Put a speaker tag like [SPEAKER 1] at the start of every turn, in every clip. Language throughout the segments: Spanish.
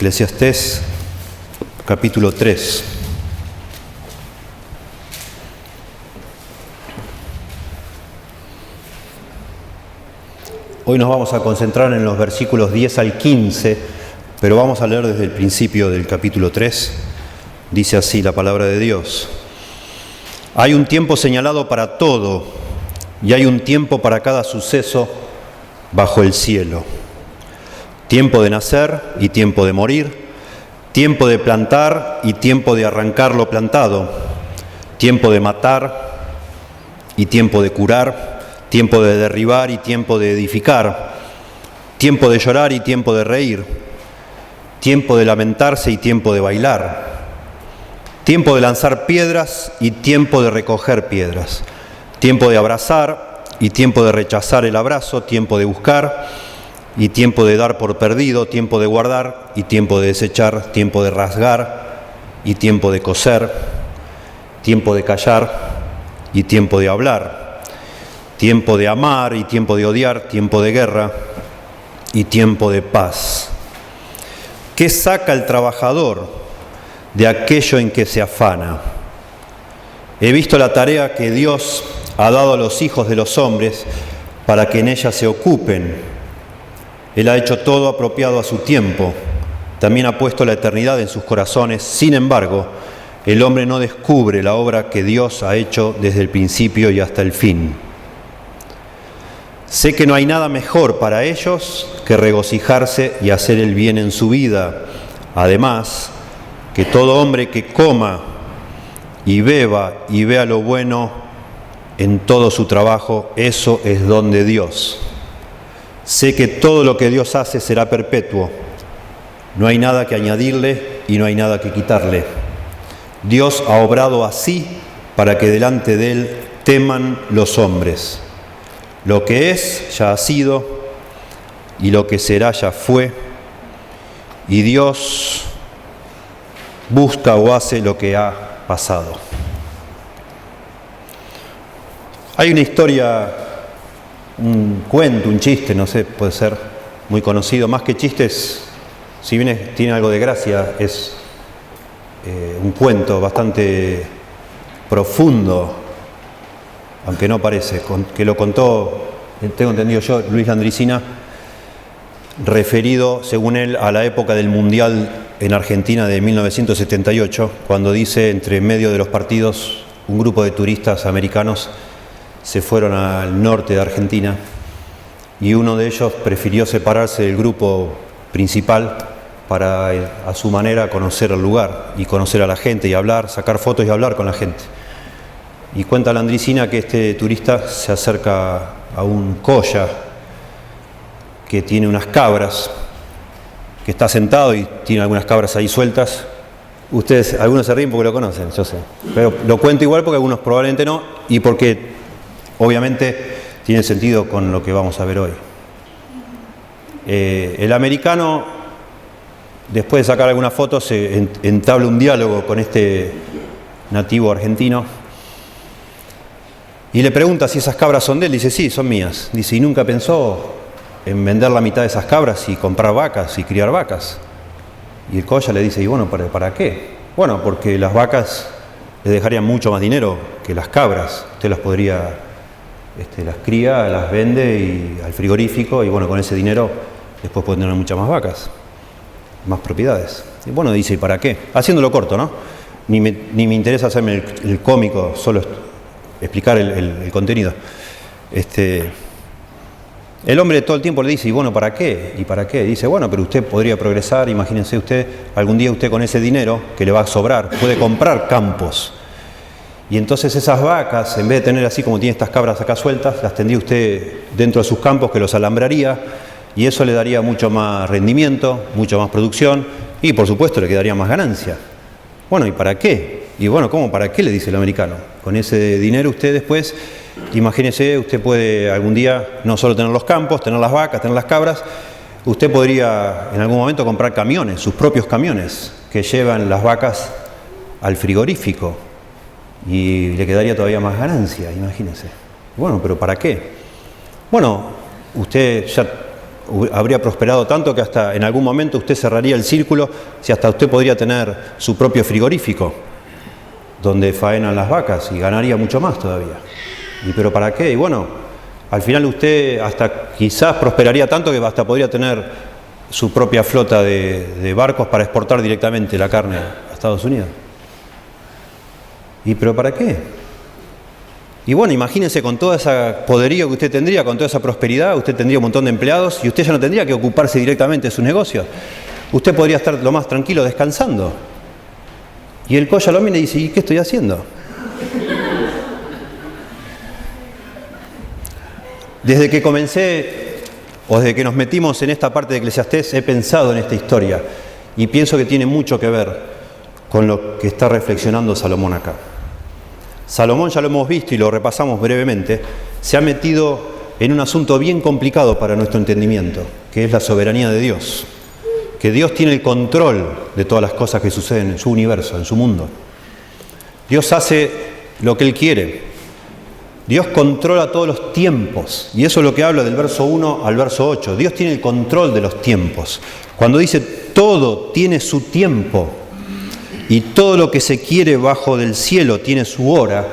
[SPEAKER 1] Eclesiastés, capítulo 3. Hoy nos vamos a concentrar en los versículos 10 al 15, pero vamos a leer desde el principio del capítulo 3. Dice así la palabra de Dios. Hay un tiempo señalado para todo, y hay un tiempo para cada suceso bajo el cielo. Tiempo de nacer y tiempo de morir, tiempo de plantar y tiempo de arrancar lo plantado, tiempo de matar y tiempo de curar, tiempo de derribar y tiempo de edificar, tiempo de llorar y tiempo de reír, tiempo de lamentarse y tiempo de bailar, tiempo de lanzar piedras y tiempo de recoger piedras, tiempo de abrazar y tiempo de rechazar el abrazo, tiempo de buscar y tiempo de dar por perdido, tiempo de guardar y tiempo de desechar, tiempo de rasgar y tiempo de coser, tiempo de callar y tiempo de hablar, tiempo de amar y tiempo de odiar, tiempo de guerra y tiempo de paz. ¿Qué saca el trabajador de aquello en que se afana? He visto la tarea que Dios ha dado a los hijos de los hombres para que en ella se ocupen. Él ha hecho todo apropiado a su tiempo. También ha puesto la eternidad en sus corazones. Sin embargo, el hombre no descubre la obra que Dios ha hecho desde el principio y hasta el fin. Sé que no hay nada mejor para ellos que regocijarse y hacer el bien en su vida. Además, que todo hombre que coma y beba y vea lo bueno en todo su trabajo, eso es don de Dios. Sé que todo lo que Dios hace será perpetuo. No hay nada que añadirle y no hay nada que quitarle. Dios ha obrado así para que delante de Él teman los hombres. Lo que es ya ha sido y lo que será ya fue. Y Dios busca o hace lo que ha pasado. Hay una historia, un cuento, un chiste, no sé, puede ser muy conocido, más que chistes, si bien tiene algo de gracia, es un cuento bastante profundo, aunque no parece, que lo contó, tengo entendido yo, Luis Landricina, referido, según él, a la época del Mundial en Argentina de 1978, cuando dice, entre medio de los partidos, un grupo de turistas americanos se fueron al norte de Argentina y uno de ellos prefirió separarse del grupo principal para, a su manera, conocer el lugar y conocer a la gente y hablar, sacar fotos y hablar con la gente. Y cuenta Landricina que este turista se acerca a un colla que tiene unas cabras, que está sentado y tiene algunas cabras ahí sueltas. Ustedes, algunos se ríen porque lo conocen, yo sé, pero lo cuento igual porque algunos probablemente no y porque obviamente tiene sentido con lo que vamos a ver hoy. El americano, después de sacar algunas fotos, se entabla un diálogo con este nativo argentino y le pregunta si esas cabras son de él. Dice, sí, son mías. Dice, ¿y nunca pensó en vender la mitad de esas cabras y comprar vacas y criar vacas? Y el colla le dice, y bueno, ¿para qué? Bueno, porque las vacas le dejarían mucho más dinero que las cabras. Usted las podría... las cría, las vende y al frigorífico y bueno, con ese dinero después pueden tener muchas más vacas, más propiedades. Y bueno, dice, ¿y para qué? Haciéndolo corto, ¿no? Ni me interesa hacerme el cómico, solo explicar el contenido. El hombre todo el tiempo le dice, ¿y bueno, para qué? ¿Y para qué? Dice, bueno, pero usted podría progresar, imagínense usted, algún día usted con ese dinero que le va a sobrar, puede comprar campos. Y entonces esas vacas, en vez de tener así como tiene estas cabras acá sueltas, las tendría usted dentro de sus campos, que los alambraría, y eso le daría mucho más rendimiento, mucha más producción, y por supuesto le quedaría más ganancia. Bueno, ¿y para qué? Y bueno, ¿cómo para qué? Le dice el americano. Con ese dinero usted después, imagínese, usted puede algún día no solo tener los campos, tener las vacas, tener las cabras, usted podría en algún momento comprar camiones, sus propios camiones, que llevan las vacas al frigorífico. Y le quedaría todavía más ganancia, imagínense. Bueno, pero ¿para qué? Bueno, usted ya habría prosperado tanto que hasta en algún momento usted cerraría el círculo, si hasta usted podría tener su propio frigorífico, donde faenan las vacas, y ganaría mucho más todavía. ¿Pero para qué? Y bueno, al final usted hasta quizás prosperaría tanto que hasta podría tener su propia flota de barcos para exportar directamente la carne a Estados Unidos. ¿Pero para qué? Y bueno, imagínense con todo ese poderío que usted tendría, con toda esa prosperidad, usted tendría un montón de empleados y usted ya no tendría que ocuparse directamente de sus negocios. Usted podría estar lo más tranquilo descansando. Y el Coya lo mira y dice, ¿y qué estoy haciendo? Desde que comencé, o desde que nos metimos en esta parte de Eclesiastés, he pensado en esta historia y pienso que tiene mucho que ver con lo que está reflexionando Salomón acá. Salomón, ya lo hemos visto y lo repasamos brevemente, se ha metido en un asunto bien complicado para nuestro entendimiento, que es la soberanía de Dios. Que Dios tiene el control de todas las cosas que suceden en su universo, en su mundo. Dios hace lo que Él quiere. Dios controla todos los tiempos. Y eso es lo que habla del verso 1 al verso 8. Dios tiene el control de los tiempos. Cuando dice todo tiene su tiempo y todo lo que se quiere bajo del cielo tiene su hora,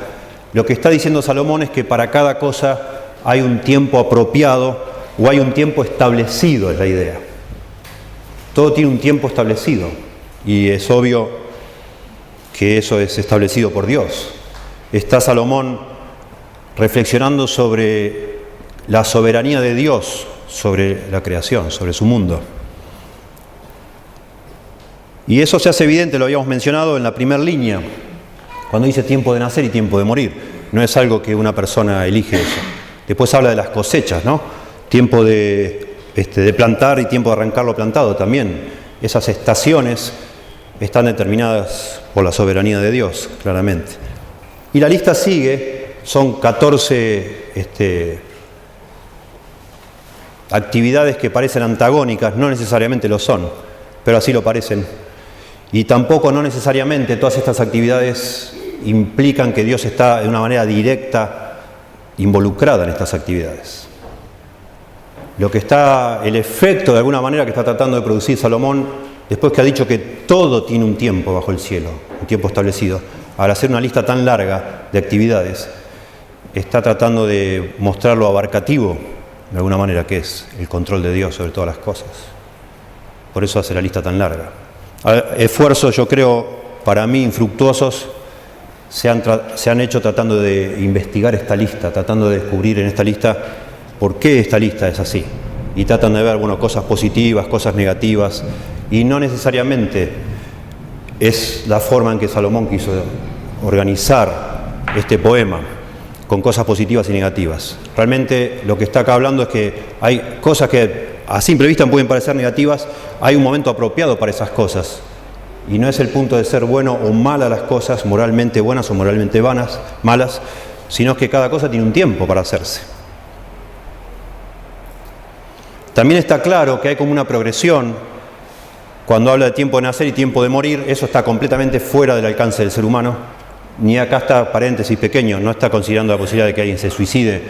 [SPEAKER 1] lo que está diciendo Salomón es que para cada cosa hay un tiempo apropiado o hay un tiempo establecido, es la idea. Todo tiene un tiempo establecido y es obvio que eso es establecido por Dios. Está Salomón reflexionando sobre la soberanía de Dios sobre la creación, sobre su mundo. Y eso se hace evidente, lo habíamos mencionado en la primera línea, cuando dice tiempo de nacer y tiempo de morir. No es algo que una persona elige eso. Después habla de las cosechas, ¿no? Tiempo de plantar y tiempo de arrancar lo plantado también. Esas estaciones están determinadas por la soberanía de Dios, claramente. Y la lista sigue, son 14 actividades que parecen antagónicas, no necesariamente lo son, pero así lo parecen. Y tampoco no necesariamente todas estas actividades implican que Dios está de una manera directa involucrada en estas actividades. Lo que está, el efecto de alguna manera que está tratando de producir Salomón, después que ha dicho que todo tiene un tiempo bajo el cielo, un tiempo establecido, al hacer una lista tan larga de actividades, está tratando de mostrar lo abarcativo, de alguna manera, que es el control de Dios sobre todas las cosas. Por eso hace la lista tan larga. Esfuerzos, yo creo, para mí infructuosos, se han hecho tratando de investigar esta lista, tratando de descubrir en esta lista por qué esta lista es así. Y tratan de ver, cosas positivas, cosas negativas, y no necesariamente es la forma en que Salomón quiso organizar este poema, con cosas positivas y negativas. Realmente lo que está acá hablando es que hay cosas que a simple vista pueden parecer negativas, hay un momento apropiado para esas cosas. Y no es el punto de ser bueno o mala las cosas, moralmente buenas o moralmente malas, sino que cada cosa tiene un tiempo para hacerse. También está claro que hay como una progresión. Cuando habla de tiempo de nacer y tiempo de morir, eso está completamente fuera del alcance del ser humano. Ni acá está, paréntesis pequeño, no está considerando la posibilidad de que alguien se suicide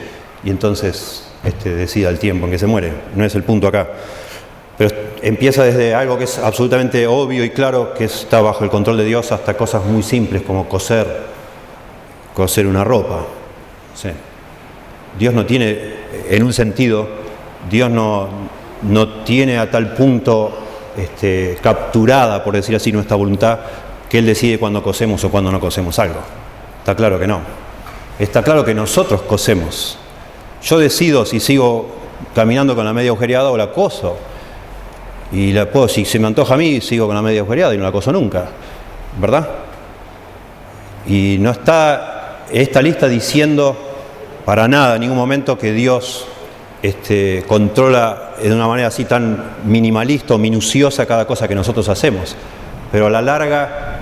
[SPEAKER 1] y entonces decida el tiempo en que se muere. No es el punto acá. Pero empieza desde algo que es absolutamente obvio y claro, que está bajo el control de Dios, hasta cosas muy simples como coser una ropa. Sí. Dios no tiene, en un sentido, Dios no tiene a tal punto capturada, por decir así, nuestra voluntad, que Él decide cuándo cosemos o cuándo no cosemos algo. Está claro que no. Está claro que nosotros cosemos. Yo decido si sigo caminando con la media agujereada o la coso. Y si se me antoja a mí, sigo con la media agujereada y no la coso nunca. ¿Verdad? Y no está esta lista diciendo para nada, en ningún momento, que Dios controla de una manera así tan minimalista o minuciosa cada cosa que nosotros hacemos. Pero a la larga,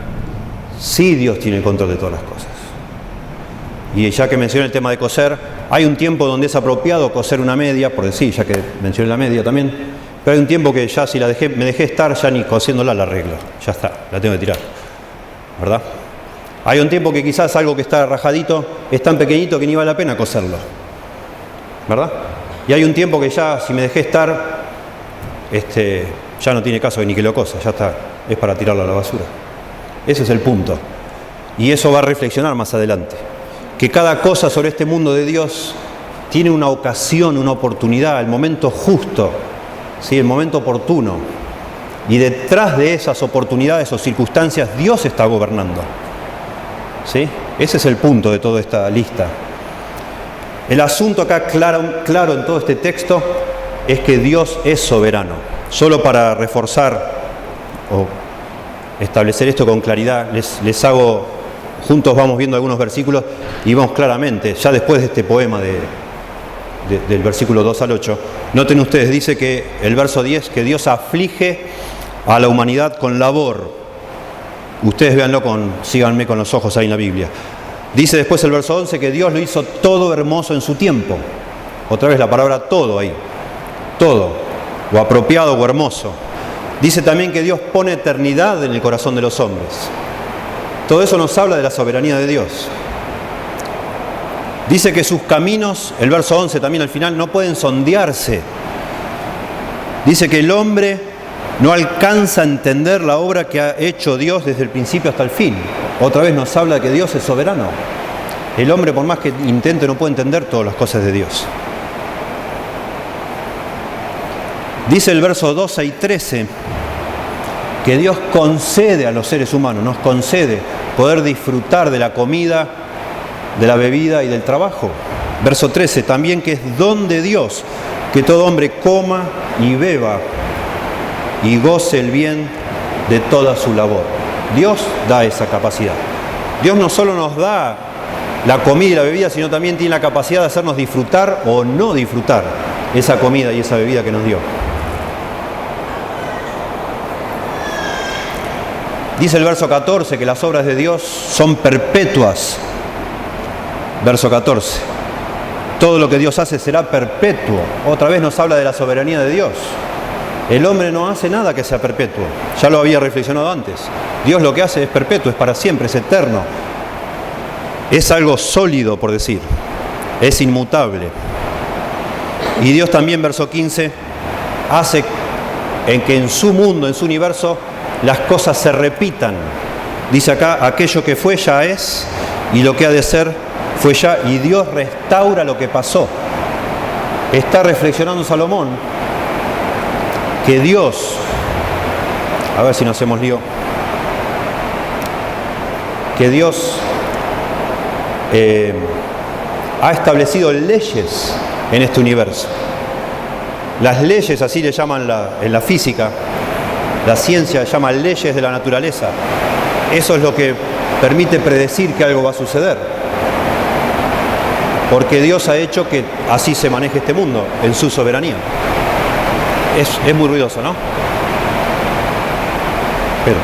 [SPEAKER 1] sí Dios tiene el control de todas las cosas. Y ya que mencioné el tema de coser, hay un tiempo donde es apropiado coser una media, por decir, ya que mencioné la media también, pero hay un tiempo que ya si me dejé estar, ya ni cosiéndola la arreglo, ya está, la tengo que tirar, ¿verdad? Hay un tiempo que quizás algo que está rajadito es tan pequeñito que ni vale la pena coserlo, ¿verdad? Y hay un tiempo que ya, si me dejé estar, ya no tiene caso de ni que lo cosa, ya está, es para tirarlo a la basura. Ese es el punto. Y eso va a reflexionar más adelante. Que cada cosa sobre este mundo de Dios tiene una ocasión, una oportunidad, el momento justo, ¿sí? El momento oportuno. Y detrás de esas oportunidades o circunstancias, Dios está gobernando. ¿Sí? Ese es el punto de toda esta lista. El asunto acá claro en todo este texto es que Dios es soberano. Solo para reforzar o establecer esto con claridad, les hago, juntos vamos viendo algunos versículos y vamos claramente, ya después de este poema del versículo 2 al 8, noten ustedes, dice que el verso 10, que Dios aflige a la humanidad con labor. Ustedes véanlo, síganme con los ojos ahí en la Biblia. Dice después el verso 11 que Dios lo hizo todo hermoso en su tiempo. Otra vez la palabra todo ahí. Todo, o apropiado o hermoso. Dice también que Dios pone eternidad en el corazón de los hombres. Todo eso nos habla de la soberanía de Dios. Dice que sus caminos, el verso 11 también al final, no pueden sondearse. Dice que el hombre no alcanza a entender la obra que ha hecho Dios desde el principio hasta el fin. Otra vez nos habla de que Dios es soberano. El hombre, por más que intente, no puede entender todas las cosas de Dios. Dice el verso 12 y 13 que Dios concede a los seres humanos, nos concede poder disfrutar de la comida, de la bebida y del trabajo. Verso 13, también que es don de Dios que todo hombre coma y beba y goce el bien de toda su labor. Dios da esa capacidad. Dios no solo nos da la comida y la bebida, sino también tiene la capacidad de hacernos disfrutar o no disfrutar esa comida y esa bebida que nos dio. Dice el verso 14 que las obras de Dios son perpetuas. Verso 14. Todo lo que Dios hace será perpetuo. Otra vez nos habla de la soberanía de Dios. El hombre no hace nada que sea perpetuo. Ya lo había reflexionado antes. Dios lo que hace es perpetuo, es para siempre, es eterno. Es algo sólido, por decir. Es inmutable. Y Dios también, verso 15, hace en que en su mundo, en su universo, las cosas se repitan. Dice acá, aquello que fue ya es, y lo que ha de ser fue ya, y Dios restaura lo que pasó. Está reflexionando Salomón que Dios, a ver si no hacemos lío, que Dios ha establecido leyes en este universo. Las leyes, así le llaman en la física, la ciencia llama leyes de la naturaleza. Eso es lo que permite predecir que algo va a suceder. Porque Dios ha hecho que así se maneje este mundo, en su soberanía. Es muy ruidoso, ¿no? Pero,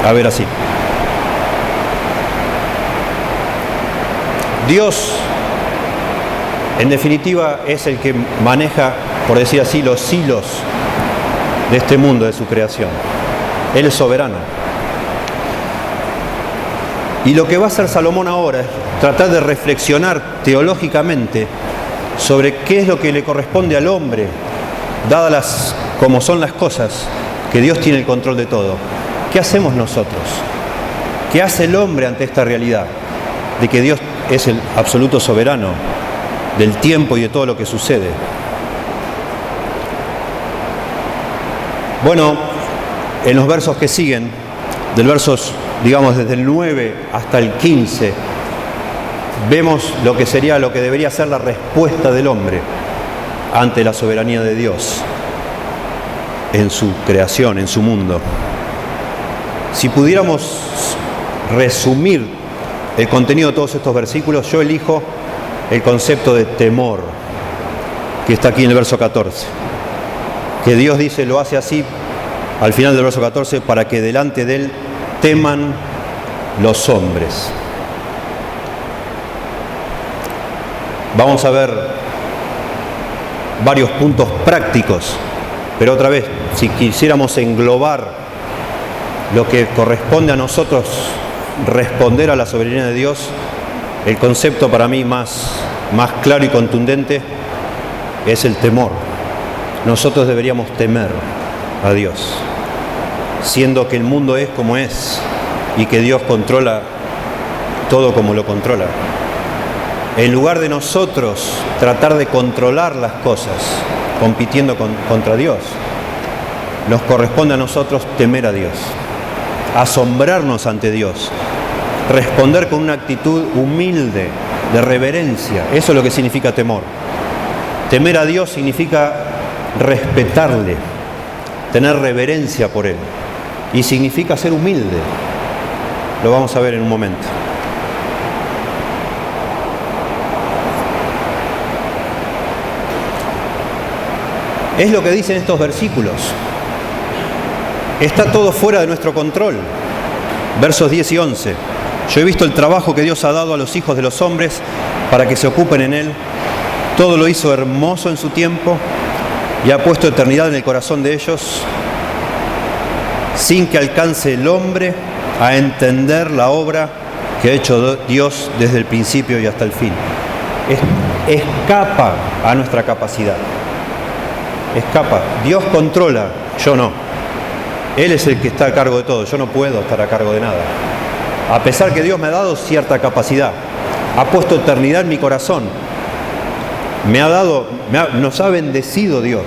[SPEAKER 1] a ver así. Dios, en definitiva, es el que maneja, por decir así, los hilos de este mundo, de su creación. Él es soberano. Y lo que va a hacer Salomón ahora es tratar de reflexionar teológicamente sobre qué es lo que le corresponde al hombre, dadas como son las cosas, que Dios tiene el control de todo. ¿Qué hacemos nosotros? ¿Qué hace el hombre ante esta realidad de que Dios es el absoluto soberano del tiempo y de todo lo que sucede? Bueno, en los versos que siguen, del versos, digamos, desde el 9 hasta el 15, vemos lo que debería ser la respuesta del hombre ante la soberanía de Dios en su creación, en su mundo. Si pudiéramos resumir el contenido de todos estos versículos, yo elijo el concepto de temor, que está aquí en el verso 14. Que Dios dice, lo hace así, al final del verso 14, para que delante de Él teman los hombres. Vamos a ver varios puntos prácticos, pero otra vez, si quisiéramos englobar lo que corresponde a nosotros responder a la soberanía de Dios, el concepto para mí más claro y contundente es el temor. nosotros deberíamos temer a Dios, siendo que el mundo es como es y que Dios controla todo como lo controla. En lugar de nosotros tratar de controlar las cosas, compitiendo contra Dios, nos corresponde a nosotros temer a Dios, asombrarnos ante Dios, responder con una actitud humilde, de reverencia. Eso es lo que significa temor. Temer a Dios significa respetarle, tener reverencia por Él, y significa ser humilde. Lo vamos a ver en un momento. Es lo que dicen estos versículos. Está todo fuera de nuestro control. Versos 10 y 11. Yo he visto el trabajo que Dios ha dado a los hijos de los hombres para que se ocupen en él. Todo lo hizo hermoso en su tiempo y ha puesto eternidad en el corazón de ellos, sin que alcance el hombre a entender la obra que ha hecho Dios desde el principio y hasta el fin. Escapa a nuestra capacidad. Escapa. Dios controla, yo no. Él es el que está a cargo de todo, yo no puedo estar a cargo de nada. A pesar que Dios me ha dado cierta capacidad, ha puesto eternidad en mi corazón, nos ha bendecido Dios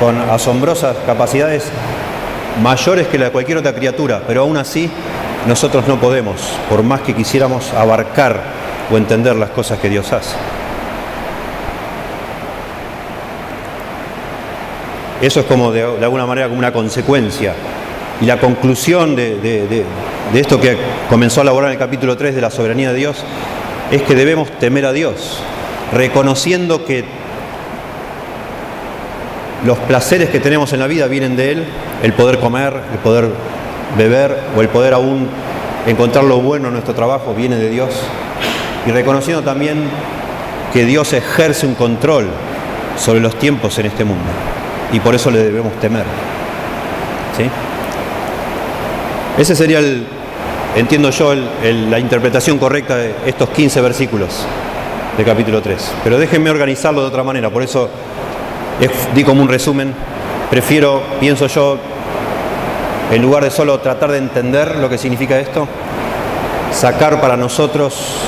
[SPEAKER 1] con asombrosas capacidades mayores que la de cualquier otra criatura, pero aún así nosotros no podemos, por más que quisiéramos abarcar o entender las cosas que Dios hace. Eso es como de alguna manera como una consecuencia. Y la conclusión de esto que comenzó a elaborar en el capítulo 3 de la soberanía de Dios es que debemos temer a Dios, reconociendo que los placeres que tenemos en la vida vienen de Él, el poder comer, el poder beber o el poder aún encontrar lo bueno en nuestro trabajo viene de Dios, y reconociendo también que Dios ejerce un control sobre los tiempos en este mundo. Y por eso le debemos temer. ¿Sí? Ese sería, entiendo yo, la interpretación correcta de estos 15 versículos de capítulo 3. Pero déjenme organizarlo de otra manera, por eso di como un resumen. Pienso yo, en lugar de solo tratar de entender lo que significa esto, sacar para nosotros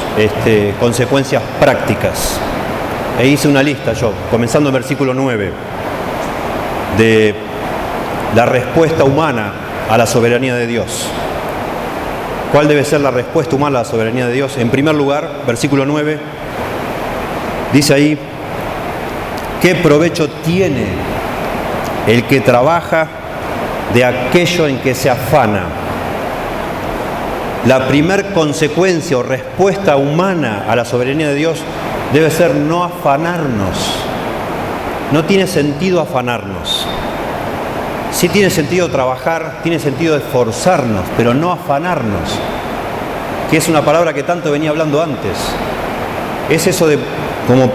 [SPEAKER 1] consecuencias prácticas. E hice una lista yo, comenzando en versículo 9. De la respuesta humana a la soberanía de Dios. ¿Cuál debe ser la respuesta humana a la soberanía de Dios? En primer lugar, versículo 9, dice ahí: ¿qué provecho tiene el que trabaja de aquello en que se afana? La primer consecuencia o respuesta humana a la soberanía de Dios debe ser no afanarnos. No tiene sentido afanarnos. Sí tiene sentido trabajar, tiene sentido esforzarnos, pero no afanarnos, que es una palabra que tanto venía hablando antes. Es eso de como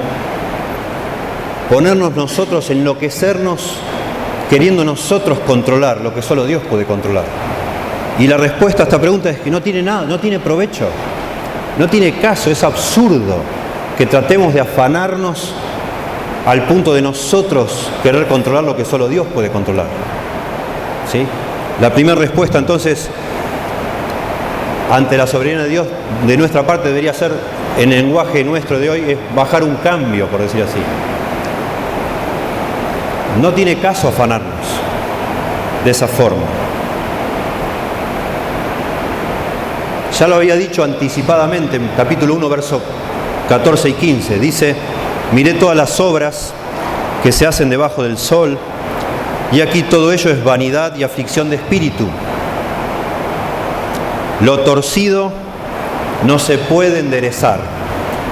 [SPEAKER 1] ponernos nosotros, enloquecernos, queriendo nosotros controlar lo que solo Dios puede controlar. Y la respuesta a esta pregunta es que no tiene nada, no tiene provecho, no tiene caso, es absurdo que tratemos de afanarnos al punto de nosotros querer controlar lo que solo Dios puede controlar. ¿Sí? La primera respuesta entonces ante la soberanía de Dios de nuestra parte debería ser, en el lenguaje nuestro de hoy, es bajar un cambio, por decir así. No tiene caso afanarnos de esa forma. Ya lo había dicho anticipadamente en capítulo 1, versos 14 y 15. Dice: miré todas las obras que se hacen debajo del sol, y aquí todo ello es vanidad y aflicción de espíritu. Lo torcido no se puede enderezar,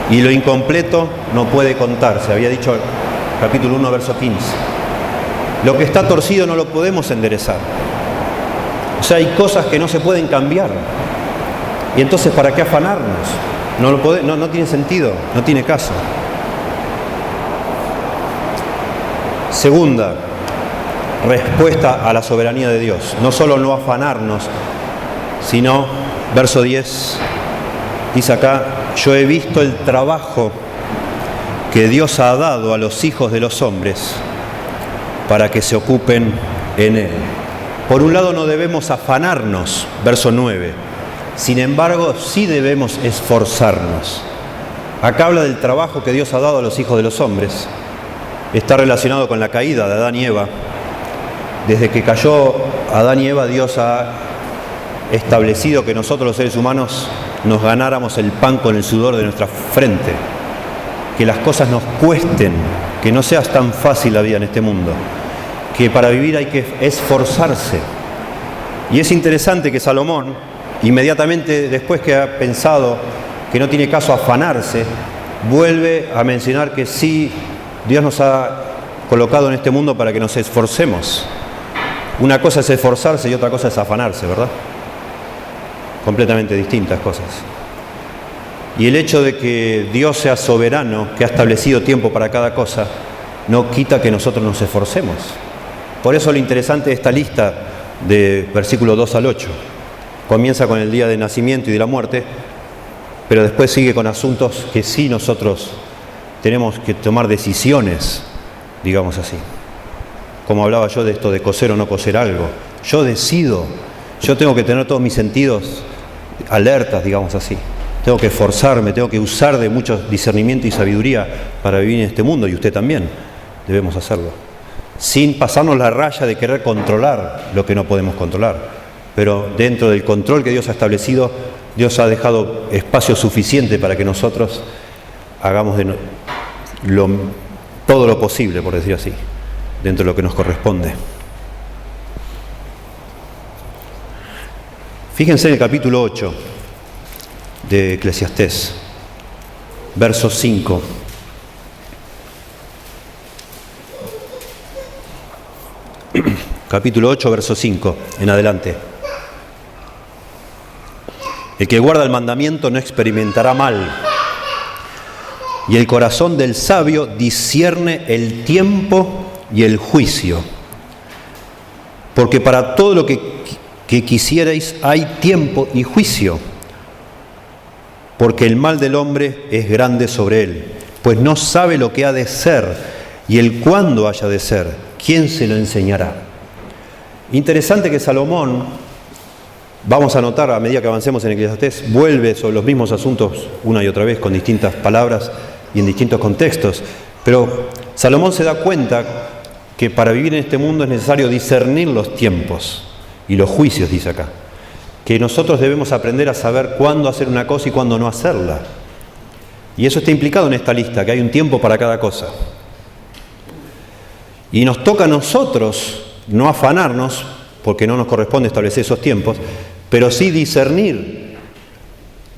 [SPEAKER 1] y lo incompleto no puede contarse. Había dicho capítulo 1, verso 15. Lo que está torcido no lo podemos enderezar. O sea, hay cosas que no se pueden cambiar. Y entonces, ¿para qué afanarnos? No tiene sentido, no tiene caso. Segunda respuesta a la soberanía de Dios. No solo no afanarnos, sino, verso 10, dice acá: yo he visto el trabajo que Dios ha dado a los hijos de los hombres para que se ocupen en Él. Por un lado no debemos afanarnos, verso 9. Sin embargo, sí debemos esforzarnos. Acá habla del trabajo que Dios ha dado a los hijos de los hombres. Está relacionado con la caída de Adán y Eva. Desde que cayó Adán y Eva, Dios ha establecido que nosotros los seres humanos nos ganáramos el pan con el sudor de nuestra frente. Que las cosas nos cuesten, que no sea tan fácil la vida en este mundo. Que para vivir hay que esforzarse. Y es interesante que Salomón, inmediatamente después que ha pensado que no tiene caso afanarse, vuelve a mencionar que sí, Dios nos ha colocado en este mundo para que nos esforcemos. Una cosa es esforzarse y otra cosa es afanarse, ¿verdad? Completamente distintas cosas. Y el hecho de que Dios sea soberano, que ha establecido tiempo para cada cosa, no quita que nosotros nos esforcemos. Por eso lo interesante de esta lista de versículos 2 al 8. Comienza con el día de nacimiento y de la muerte, pero después sigue con asuntos que sí nosotros tenemos que tomar decisiones, digamos así. Como hablaba yo de esto de coser o no coser algo. Yo decido, yo tengo que tener todos mis sentidos alertas, digamos así. Tengo que esforzarme, tengo que usar de mucho discernimiento y sabiduría para vivir en este mundo, y usted también debemos hacerlo. Sin pasarnos la raya de querer controlar lo que no podemos controlar. Pero dentro del control que Dios ha establecido, Dios ha dejado espacio suficiente para que nosotros hagamos todo lo posible, por decir así, dentro de lo que nos corresponde. Fíjense en el capítulo 8 de Eclesiastés, verso 5. Capítulo 8, verso 5, en adelante. El que guarda el mandamiento no experimentará mal, y el corazón del sabio discierne el tiempo y el juicio. Porque para todo lo que quisierais hay tiempo y juicio, porque el mal del hombre es grande sobre él, pues no sabe lo que ha de ser, y el cuándo haya de ser, ¿quién se lo enseñará? Interesante que Salomón, vamos a notar a medida que avancemos en Eclesiastés, vuelve sobre los mismos asuntos una y otra vez con distintas palabras y en distintos contextos, pero Salomón se da cuenta que para vivir en este mundo es necesario discernir los tiempos y los juicios, dice acá, que nosotros debemos aprender a saber cuándo hacer una cosa y cuándo no hacerla. Y eso está implicado en esta lista, que hay un tiempo para cada cosa. Y nos toca a nosotros no afanarnos, porque no nos corresponde establecer esos tiempos, pero sí discernir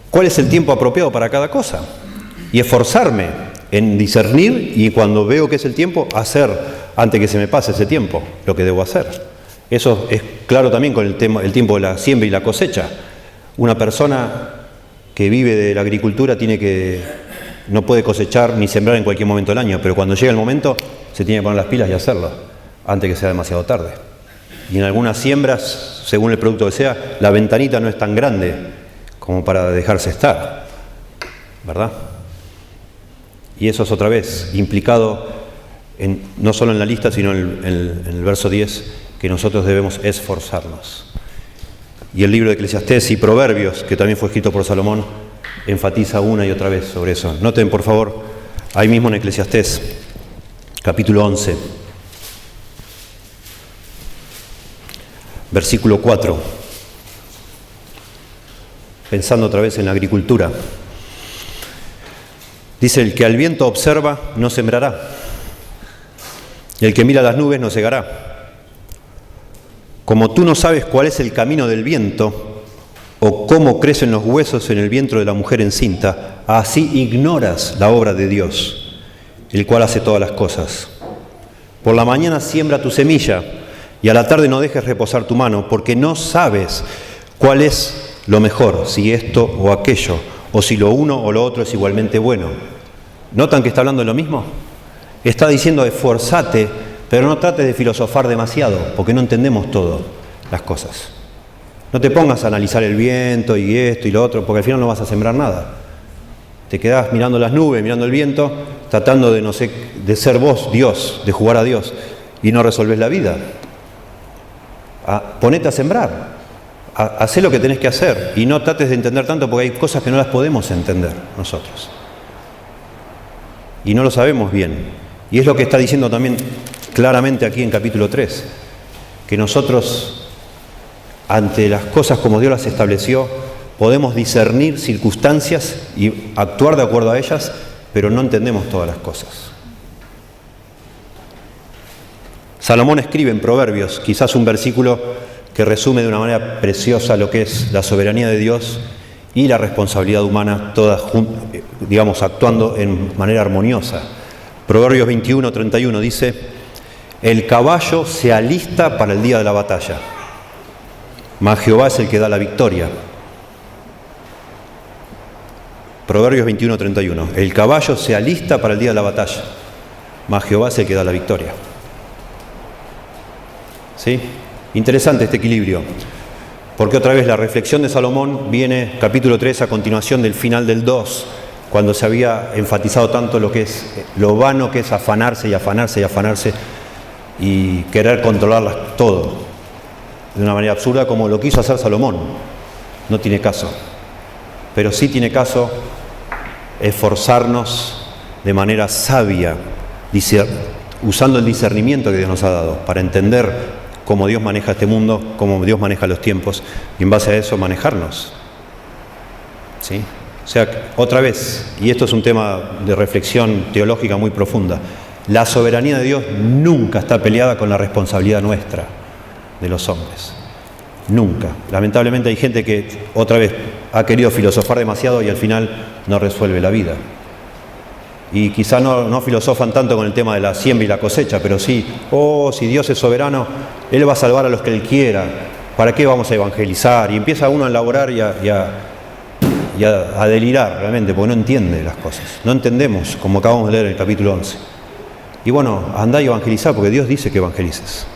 [SPEAKER 1] cuál es el tiempo apropiado para cada cosa. Y esforzarme en discernir, y cuando veo que es el tiempo, hacer, antes que se me pase ese tiempo, lo que debo hacer. Eso es claro también con el tiempo de la siembra y la cosecha. Una persona que vive de la agricultura no puede cosechar ni sembrar en cualquier momento del año, pero cuando llega el momento se tiene que poner las pilas y hacerlo, antes que sea demasiado tarde. Y en algunas siembras, según el producto que sea, la ventanita no es tan grande como para dejarse estar, ¿verdad? Y eso es otra vez implicado no solo en la lista, sino en el verso 10, que nosotros debemos esforzarnos. Y el libro de Eclesiastés y Proverbios, que también fue escrito por Salomón, enfatiza una y otra vez sobre eso. Noten, por favor, ahí mismo en Eclesiastés, capítulo 11, versículo 4, pensando otra vez en la agricultura. Dice: el que al viento observa no sembrará, y el que mira las nubes no segará. Como tú no sabes cuál es el camino del viento, o cómo crecen los huesos en el vientre de la mujer encinta, así ignoras la obra de Dios, el cual hace todas las cosas. Por la mañana siembra tu semilla, y a la tarde no dejes reposar tu mano, porque no sabes cuál es lo mejor, si esto o aquello, o si lo uno o lo otro es igualmente bueno. ¿Notan que está hablando de lo mismo? Está diciendo: esforzate, pero no trates de filosofar demasiado, porque no entendemos todas las cosas. No te pongas a analizar el viento y esto y lo otro, porque al final no vas a sembrar nada. Te quedás mirando las nubes, mirando el viento, tratando de ser vos, Dios, de jugar a Dios. y no resolvés la vida. Ponete a sembrar, hacé lo que tenés que hacer y no trates de entender tanto, porque hay cosas que no las podemos entender nosotros. Y no lo sabemos bien. Y es lo que está diciendo también claramente aquí en capítulo 3, que nosotros, ante las cosas como Dios las estableció, podemos discernir circunstancias y actuar de acuerdo a ellas, pero no entendemos todas las cosas. Salomón escribe en Proverbios, quizás un versículo que resume de una manera preciosa lo que es la soberanía de Dios y la responsabilidad humana, todas digamos, actuando en manera armoniosa. Proverbios 21:31 dice: el caballo se alista para el día de la batalla, mas Jehová es el que da la victoria. Proverbios 21:31. El caballo se alista para el día de la batalla, mas Jehová es el que da la victoria. ¿Sí? Interesante este equilibrio, porque otra vez la reflexión de Salomón viene, capítulo 3, a continuación del final del 2, cuando se había enfatizado tanto lo vano que es afanarse y afanarse y afanarse y querer controlarlas todo de una manera absurda, como lo quiso hacer Salomón. No tiene caso, pero sí tiene caso esforzarnos de manera sabia, usando el discernimiento que Dios nos ha dado, para entender cómo Dios maneja este mundo, cómo Dios maneja los tiempos, y en base a eso manejarnos. ¿Sí? O sea, otra vez, y esto es un tema de reflexión teológica muy profunda, la soberanía de Dios nunca está peleada con la responsabilidad nuestra, de los hombres. Nunca. Lamentablemente hay gente que, otra vez, ha querido filosofar demasiado y al final no resuelve la vida. Y quizá no filosofan tanto con el tema de la siembra y la cosecha, pero sí, si Dios es soberano, Él va a salvar a los que Él quiera. ¿Para qué vamos a evangelizar? Y empieza uno a elaborar y a delirar realmente, porque no entiende las cosas. No entendemos, como acabamos de leer en el capítulo 11. Y bueno, andá y evangelizar, porque Dios dice que evangelices.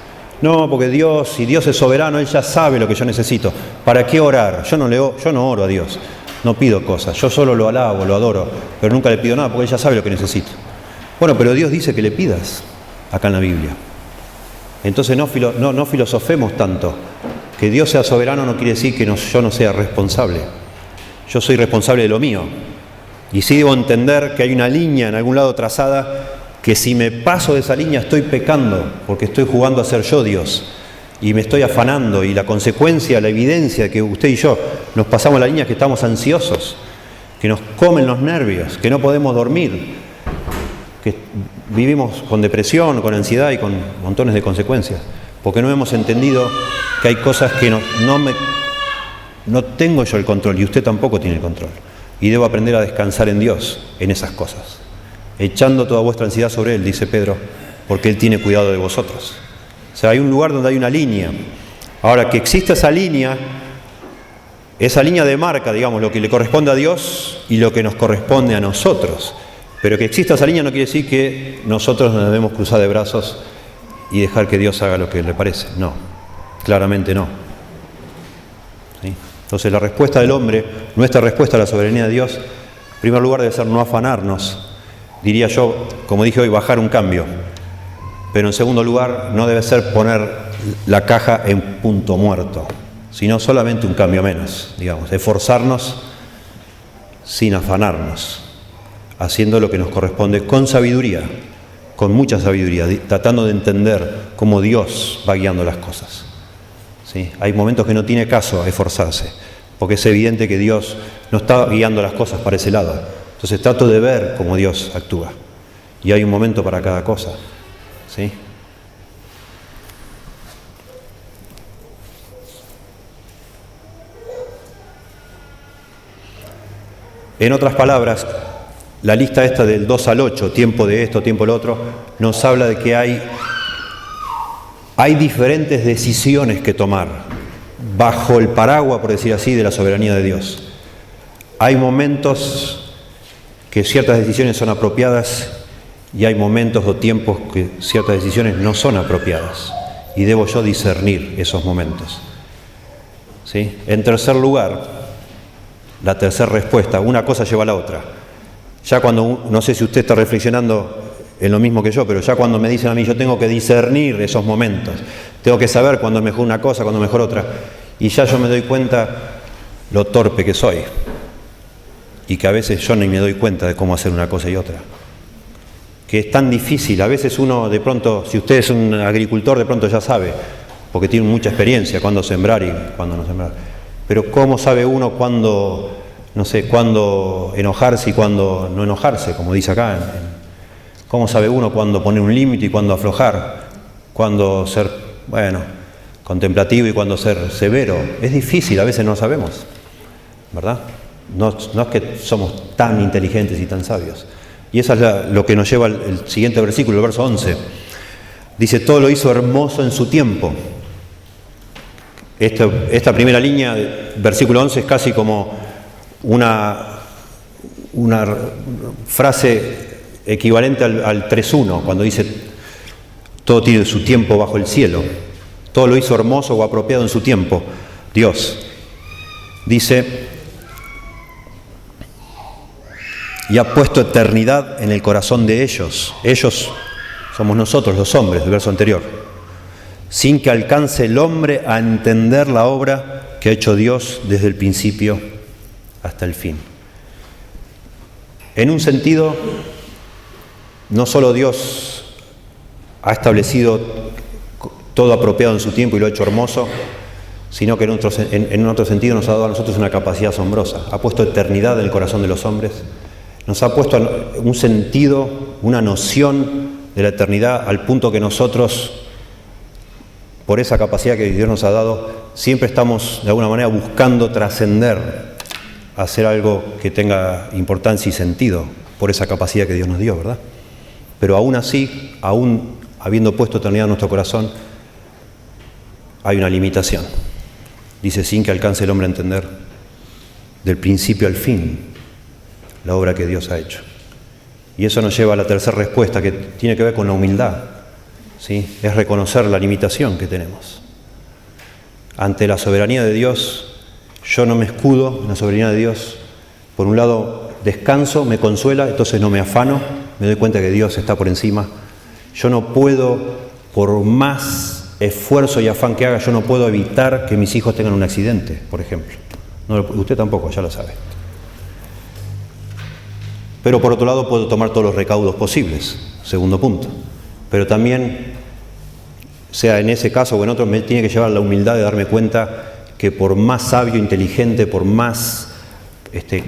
[SPEAKER 1] No, porque si Dios es soberano, Él ya sabe lo que yo necesito. ¿Para qué orar? Yo no oro a Dios. No pido cosas, yo solo lo alabo, lo adoro, pero nunca le pido nada porque Él ya sabe lo que necesito. Bueno, pero Dios dice que le pidas acá en la Biblia. Entonces no filosofemos tanto. Que Dios sea soberano no quiere decir que yo no sea responsable. Yo soy responsable de lo mío. Y sí debo entender que hay una línea en algún lado trazada, que si me paso de esa línea estoy pecando, porque estoy jugando a ser yo Dios. Y me estoy afanando, y la consecuencia, la evidencia de que usted y yo nos pasamos la línea es que estamos ansiosos, que nos comen los nervios, que no podemos dormir, que vivimos con depresión, con ansiedad y con montones de consecuencias, porque no hemos entendido que hay cosas que no tengo yo el control y usted tampoco tiene el control. Y debo aprender a descansar en Dios, en esas cosas, echando toda vuestra ansiedad sobre Él, dice Pedro, porque Él tiene cuidado de vosotros. O sea, hay un lugar donde hay una línea. Ahora, que exista esa línea demarca, digamos, lo que le corresponde a Dios y lo que nos corresponde a nosotros. Pero que exista esa línea no quiere decir que nosotros nos debemos cruzar de brazos y dejar que Dios haga lo que le parece. No, claramente no. ¿Sí? Entonces, la respuesta del hombre, nuestra respuesta a la soberanía de Dios, en primer lugar debe ser no afanarnos. Diría yo, como dije hoy, bajar un cambio. Pero en segundo lugar, no debe ser poner la caja en punto muerto, sino solamente un cambio menos, digamos, esforzarnos sin afanarnos, haciendo lo que nos corresponde con sabiduría, con mucha sabiduría, tratando de entender cómo Dios va guiando las cosas. ¿Sí? Hay momentos que no tiene caso esforzarse, porque es evidente que Dios no está guiando las cosas para ese lado. Entonces trato de ver cómo Dios actúa, y hay un momento para cada cosa. ¿Sí? En otras palabras, la lista esta del 2 al 8, tiempo de esto, tiempo del otro, nos habla de que hay diferentes decisiones que tomar bajo el paraguas, por decir así, de la soberanía de Dios. Hay momentos que ciertas decisiones son apropiadas y hay momentos o tiempos que ciertas decisiones no son apropiadas, y debo yo discernir esos momentos. ¿Sí? En tercer lugar, la tercera respuesta, una cosa lleva a la otra. Ya cuando, no sé si usted está reflexionando en lo mismo que yo, pero ya cuando me dicen a mí, yo tengo que discernir esos momentos, tengo que saber cuándo es mejor una cosa, cuándo es mejor otra, y ya yo me doy cuenta lo torpe que soy, y que a veces yo ni me doy cuenta de cómo hacer una cosa y otra, que es tan difícil. A veces uno de pronto, si usted es un agricultor, de pronto ya sabe, porque tiene mucha experiencia, cuándo sembrar y cuándo no sembrar, pero ¿cómo sabe uno cuándo, no sé, cuándo enojarse y cuándo no enojarse, como dice acá? ¿Cómo sabe uno cuándo poner un límite y cuándo aflojar? Cuándo ser, contemplativo y cuándo ser severo. Es difícil, a veces no sabemos, ¿verdad? No es que somos tan inteligentes y tan sabios. Y eso es lo que nos lleva el siguiente versículo, el verso 11. Dice, todo lo hizo hermoso en su tiempo. Esta primera línea, versículo 11, es casi como una frase equivalente al 3.1, cuando dice, todo tiene su tiempo bajo el cielo. Todo lo hizo hermoso o apropiado en su tiempo, Dios. Dice, y ha puesto eternidad en el corazón de ellos. Ellos somos nosotros, los hombres, del verso anterior. Sin que alcance el hombre a entender la obra que ha hecho Dios desde el principio hasta el fin. En un sentido, no solo Dios ha establecido todo apropiado en su tiempo y lo ha hecho hermoso, sino que en otro sentido nos ha dado a nosotros una capacidad asombrosa. Ha puesto eternidad en el corazón de los hombres, nos ha puesto un sentido, una noción de la eternidad, al punto que nosotros, por esa capacidad que Dios nos ha dado, siempre estamos de alguna manera buscando trascender, hacer algo que tenga importancia y sentido, por esa capacidad que Dios nos dio, ¿verdad? Pero aún así, aún habiendo puesto eternidad en nuestro corazón, hay una limitación. Dice, sin que alcance el hombre a entender del principio al fin la obra que Dios ha hecho. Y eso nos lleva a la tercera respuesta, que tiene que ver con la humildad, ¿sí? Es reconocer la limitación que tenemos. Ante la soberanía de Dios, yo no me escudo en la soberanía de Dios. Por un lado, descanso, me consuela, entonces no me afano, me doy cuenta que Dios está por encima. Yo no puedo, por más esfuerzo y afán que haga, yo no puedo evitar que mis hijos tengan un accidente, por ejemplo. No, usted tampoco, ya lo sabe. Pero por otro lado puedo tomar todos los recaudos posibles, segundo punto. Pero también, sea en ese caso o en otro, me tiene que llevar la humildad de darme cuenta que por más sabio, inteligente, por más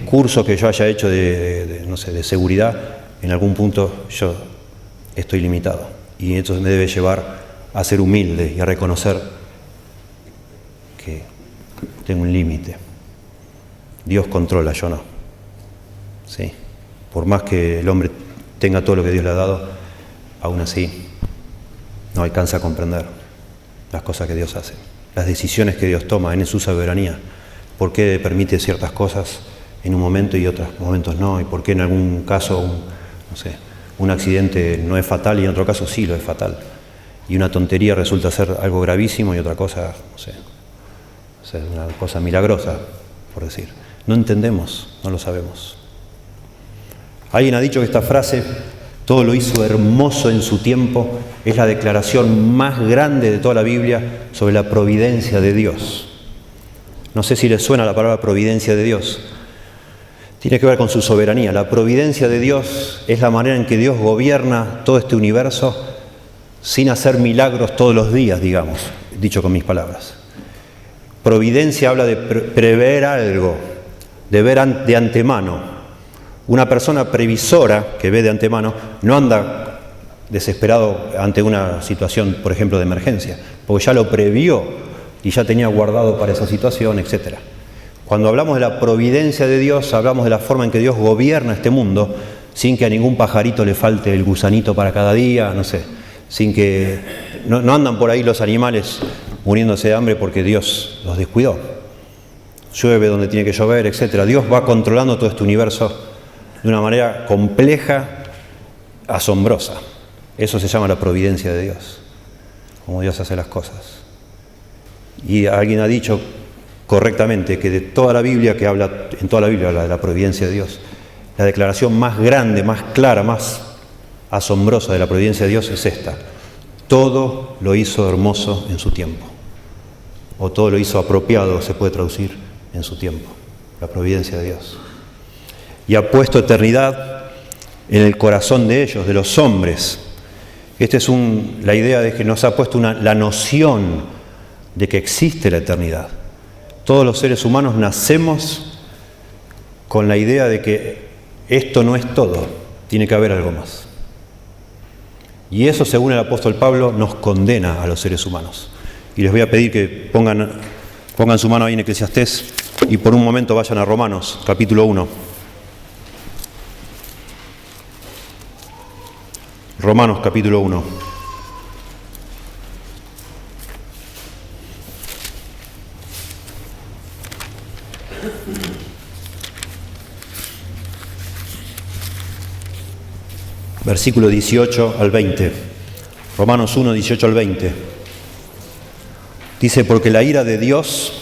[SPEAKER 1] curso que yo haya hecho de seguridad, en algún punto yo estoy limitado. Y eso me debe llevar a ser humilde y a reconocer que tengo un límite. Dios controla, yo no. ¿Sí? Por más que el hombre tenga todo lo que Dios le ha dado, aún así no alcanza a comprender las cosas que Dios hace, las decisiones que Dios toma en su soberanía. ¿Por qué permite ciertas cosas en un momento y otros momentos no? ¿Y por qué en algún caso un accidente no es fatal y en otro caso sí lo es fatal? Y una tontería resulta ser algo gravísimo y otra cosa, una cosa milagrosa, por decir. No entendemos, no lo sabemos. Alguien ha dicho que esta frase, todo lo hizo hermoso en su tiempo, es la declaración más grande de toda la Biblia sobre la providencia de Dios. No sé si les suena la palabra providencia de Dios. Tiene que ver con su soberanía. La providencia de Dios es la manera en que Dios gobierna todo este universo sin hacer milagros todos los días, digamos, dicho con mis palabras. Providencia habla de prever algo, de ver de antemano. Una persona previsora que ve de antemano no anda desesperado ante una situación, por ejemplo, de emergencia, porque ya lo previó y ya tenía guardado para esa situación, etc. Cuando hablamos de la providencia de Dios, hablamos de la forma en que Dios gobierna este mundo, sin que a ningún pajarito le falte el gusanito para cada día, sin que no andan por ahí los animales muriéndose de hambre porque Dios los descuidó. Llueve donde tiene que llover, etc. Dios va controlando todo este universo de una manera compleja, asombrosa. Eso se llama la providencia de Dios, como Dios hace las cosas. Y alguien ha dicho correctamente que de toda la Biblia, en toda la Biblia habla de la providencia de Dios, la declaración más grande, más clara, más asombrosa de la providencia de Dios es esta: todo lo hizo hermoso en su tiempo, o todo lo hizo apropiado, se puede traducir, en su tiempo, la providencia de Dios. Y ha puesto eternidad en el corazón de ellos, de los hombres. Esta es la idea de que nos ha puesto la noción de que existe la eternidad. Todos los seres humanos nacemos con la idea de que esto no es todo, tiene que haber algo más. Y eso, según el apóstol Pablo, nos condena a los seres humanos. Y les voy a pedir que pongan su mano ahí en Eclesiastés y por un momento vayan a Romanos, capítulo 1. Romanos, capítulo 1. Versículo 18 al 20. Romanos 1, 18 al 20. Dice: porque la ira de Dios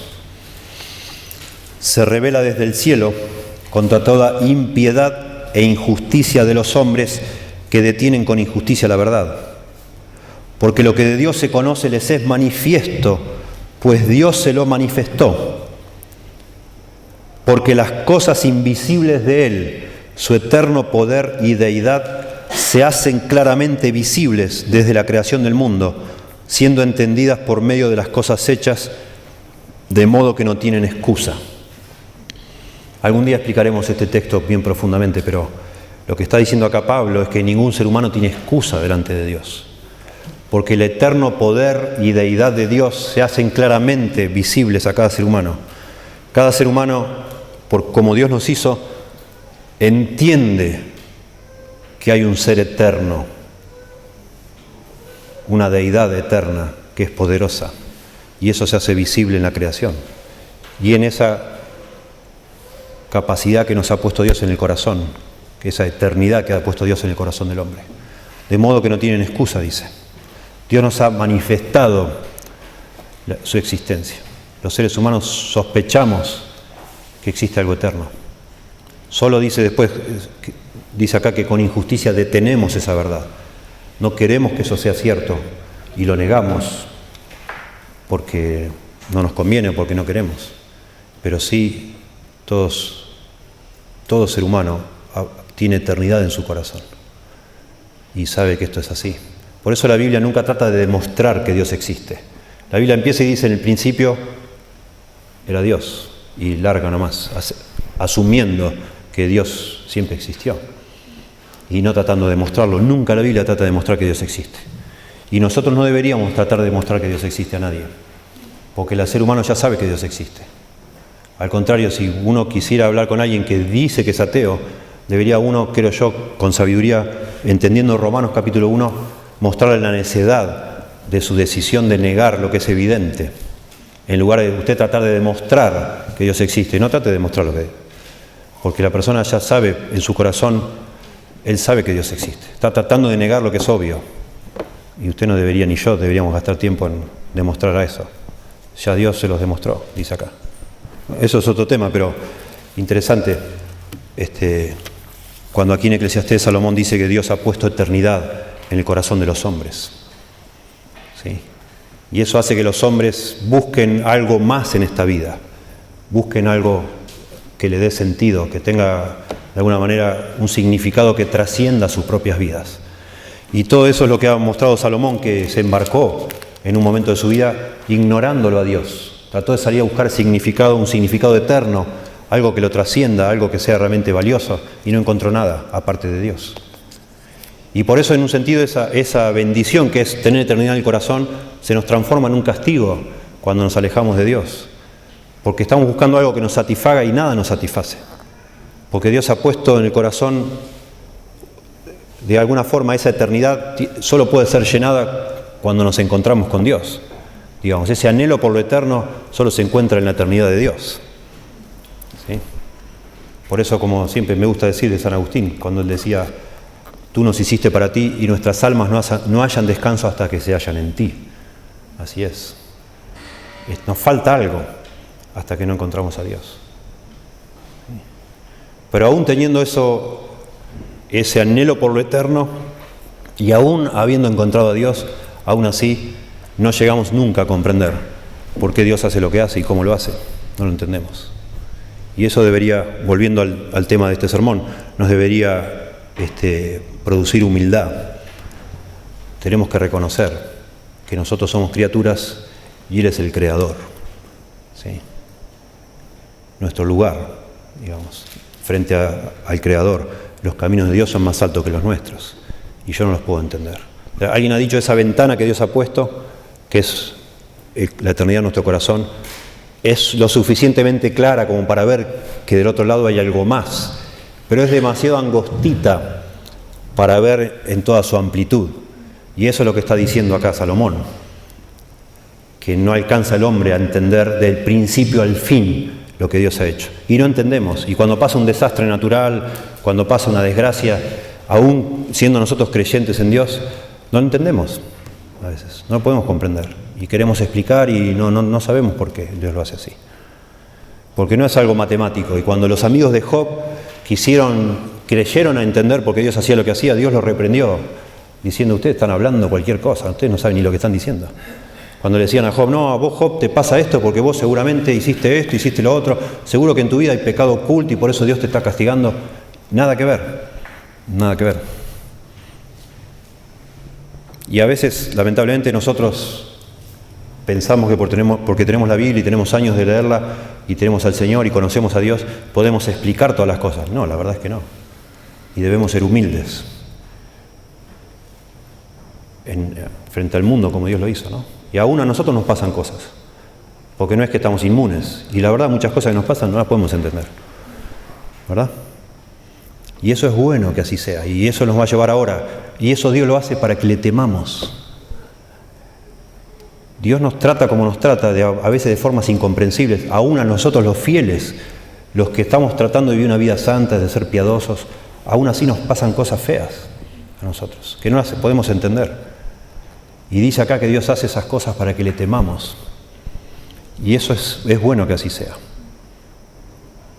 [SPEAKER 1] se revela desde el cielo contra toda impiedad e injusticia de los hombres que detienen con injusticia la verdad. Porque lo que de Dios se conoce les es manifiesto, pues Dios se lo manifestó. Porque las cosas invisibles de Él, su eterno poder y deidad, se hacen claramente visibles desde la creación del mundo, siendo entendidas por medio de las cosas hechas, de modo que no tienen excusa. Algún día explicaremos este texto bien profundamente, pero lo que está diciendo acá Pablo es que ningún ser humano tiene excusa delante de Dios, porque el eterno poder y deidad de Dios se hacen claramente visibles a cada ser humano. Cada ser humano, por como Dios nos hizo, entiende que hay un ser eterno, una deidad eterna que es poderosa, y eso se hace visible en la creación y en esa capacidad que nos ha puesto Dios en el corazón, que esa eternidad que ha puesto Dios en el corazón del hombre. De modo que no tienen excusa, dice. Dios nos ha manifestado su existencia. Los seres humanos sospechamos que existe algo eterno. Solo dice después, dice acá que con injusticia detenemos esa verdad. No queremos que eso sea cierto y lo negamos porque no nos conviene, porque no queremos. Pero sí, todo ser humano tiene eternidad en su corazón y sabe que esto es así. Por eso la Biblia nunca trata de demostrar que Dios existe. La Biblia empieza y dice: en el principio era Dios, y larga nomás, asumiendo que Dios siempre existió y no tratando de demostrarlo. Nunca la Biblia trata de demostrar que Dios existe. Y nosotros no deberíamos tratar de demostrar que Dios existe a nadie, porque el ser humano ya sabe que Dios existe. Al contrario, si uno quisiera hablar con alguien que dice que es ateo, debería uno, creo yo, con sabiduría, entendiendo Romanos capítulo 1, mostrarle la necedad de su decisión de negar lo que es evidente, en lugar de usted tratar de demostrar que Dios existe. No trate de demostrar lo que es, porque la persona ya sabe en su corazón, él sabe que Dios existe. Está tratando de negar lo que es obvio, y usted no debería, ni yo deberíamos gastar tiempo en demostrar eso. Ya Dios se los demostró, dice acá. Eso es otro tema, pero interesante. Cuando aquí en Eclesiastés Salomón dice que Dios ha puesto eternidad en el corazón de los hombres. ¿Sí? Y eso hace que los hombres busquen algo más en esta vida, busquen algo que le dé sentido, que tenga de alguna manera un significado que trascienda sus propias vidas. Y todo eso es lo que ha mostrado Salomón, que se embarcó en un momento de su vida ignorándolo a Dios. Trató de salir a buscar significado, un significado eterno, algo que lo trascienda, algo que sea realmente valioso, y no encontró nada aparte de Dios. Y por eso, en un sentido, esa bendición que es tener eternidad en el corazón se nos transforma en un castigo cuando nos alejamos de Dios, porque estamos buscando algo que nos satisfaga y nada nos satisface, porque Dios ha puesto en el corazón, de alguna forma, esa eternidad solo puede ser llenada cuando nos encontramos con Dios. Digamos, ese anhelo por lo eterno solo se encuentra en la eternidad de Dios. ¿Sí? Por eso, como siempre me gusta decir de San Agustín, cuando él decía: tú nos hiciste para ti y nuestras almas no hallan descanso hasta que se hallan en ti. Así es. Nos falta algo hasta que no encontramos a Dios. Pero aún teniendo ese anhelo por lo eterno, Y aún habiendo encontrado a Dios, aún así no llegamos nunca a comprender por qué Dios hace lo que hace y cómo lo hace. No lo entendemos. Y eso debería, volviendo al tema de este sermón, nos debería producir humildad. Tenemos que reconocer que nosotros somos criaturas y Él es el Creador. ¿Sí? Nuestro lugar, digamos, frente al Creador. Los caminos de Dios son más altos que los nuestros. Y yo no los puedo entender. Alguien ha dicho esa ventana que Dios ha puesto, que es la eternidad en nuestro corazón, es lo suficientemente clara como para ver que del otro lado hay algo más, pero es demasiado angostita para ver en toda su amplitud. Y eso es lo que está diciendo acá Salomón, que no alcanza el hombre a entender del principio al fin lo que Dios ha hecho. Y no entendemos. Y cuando pasa un desastre natural, cuando pasa una desgracia, aún siendo nosotros creyentes en Dios, no lo entendemos a veces, no lo podemos comprender. Y queremos explicar y no sabemos por qué Dios lo hace así. Porque no es algo matemático. Y cuando los amigos de Job creyeron a entender por qué Dios hacía lo que hacía, Dios los reprendió, diciendo: ustedes están hablando cualquier cosa, ustedes no saben ni lo que están diciendo. Cuando le decían a Job: no, a vos, Job, te pasa esto porque vos seguramente hiciste esto, hiciste lo otro, seguro que en tu vida hay pecado oculto y por eso Dios te está castigando. Nada que ver, nada que ver. Y a veces, lamentablemente, nosotros pensamos que porque tenemos la Biblia y tenemos años de leerla y tenemos al Señor y conocemos a Dios, podemos explicar todas las cosas. No, la verdad es que no. Y debemos ser humildes frente al mundo como Dios lo hizo, ¿no? Y aún a nosotros nos pasan cosas, porque no es que estamos inmunes. Y la verdad, muchas cosas que nos pasan no las podemos entender, ¿verdad? Y eso es bueno que así sea, y eso nos va a llevar ahora. Y eso Dios lo hace para que le temamos. Dios nos trata como nos trata, a veces de formas incomprensibles, aún a nosotros los fieles, los que estamos tratando de vivir una vida santa, de ser piadosos, aún así nos pasan cosas feas a nosotros, que no las podemos entender. Y dice acá que Dios hace esas cosas para que le temamos. Y eso es bueno que así sea.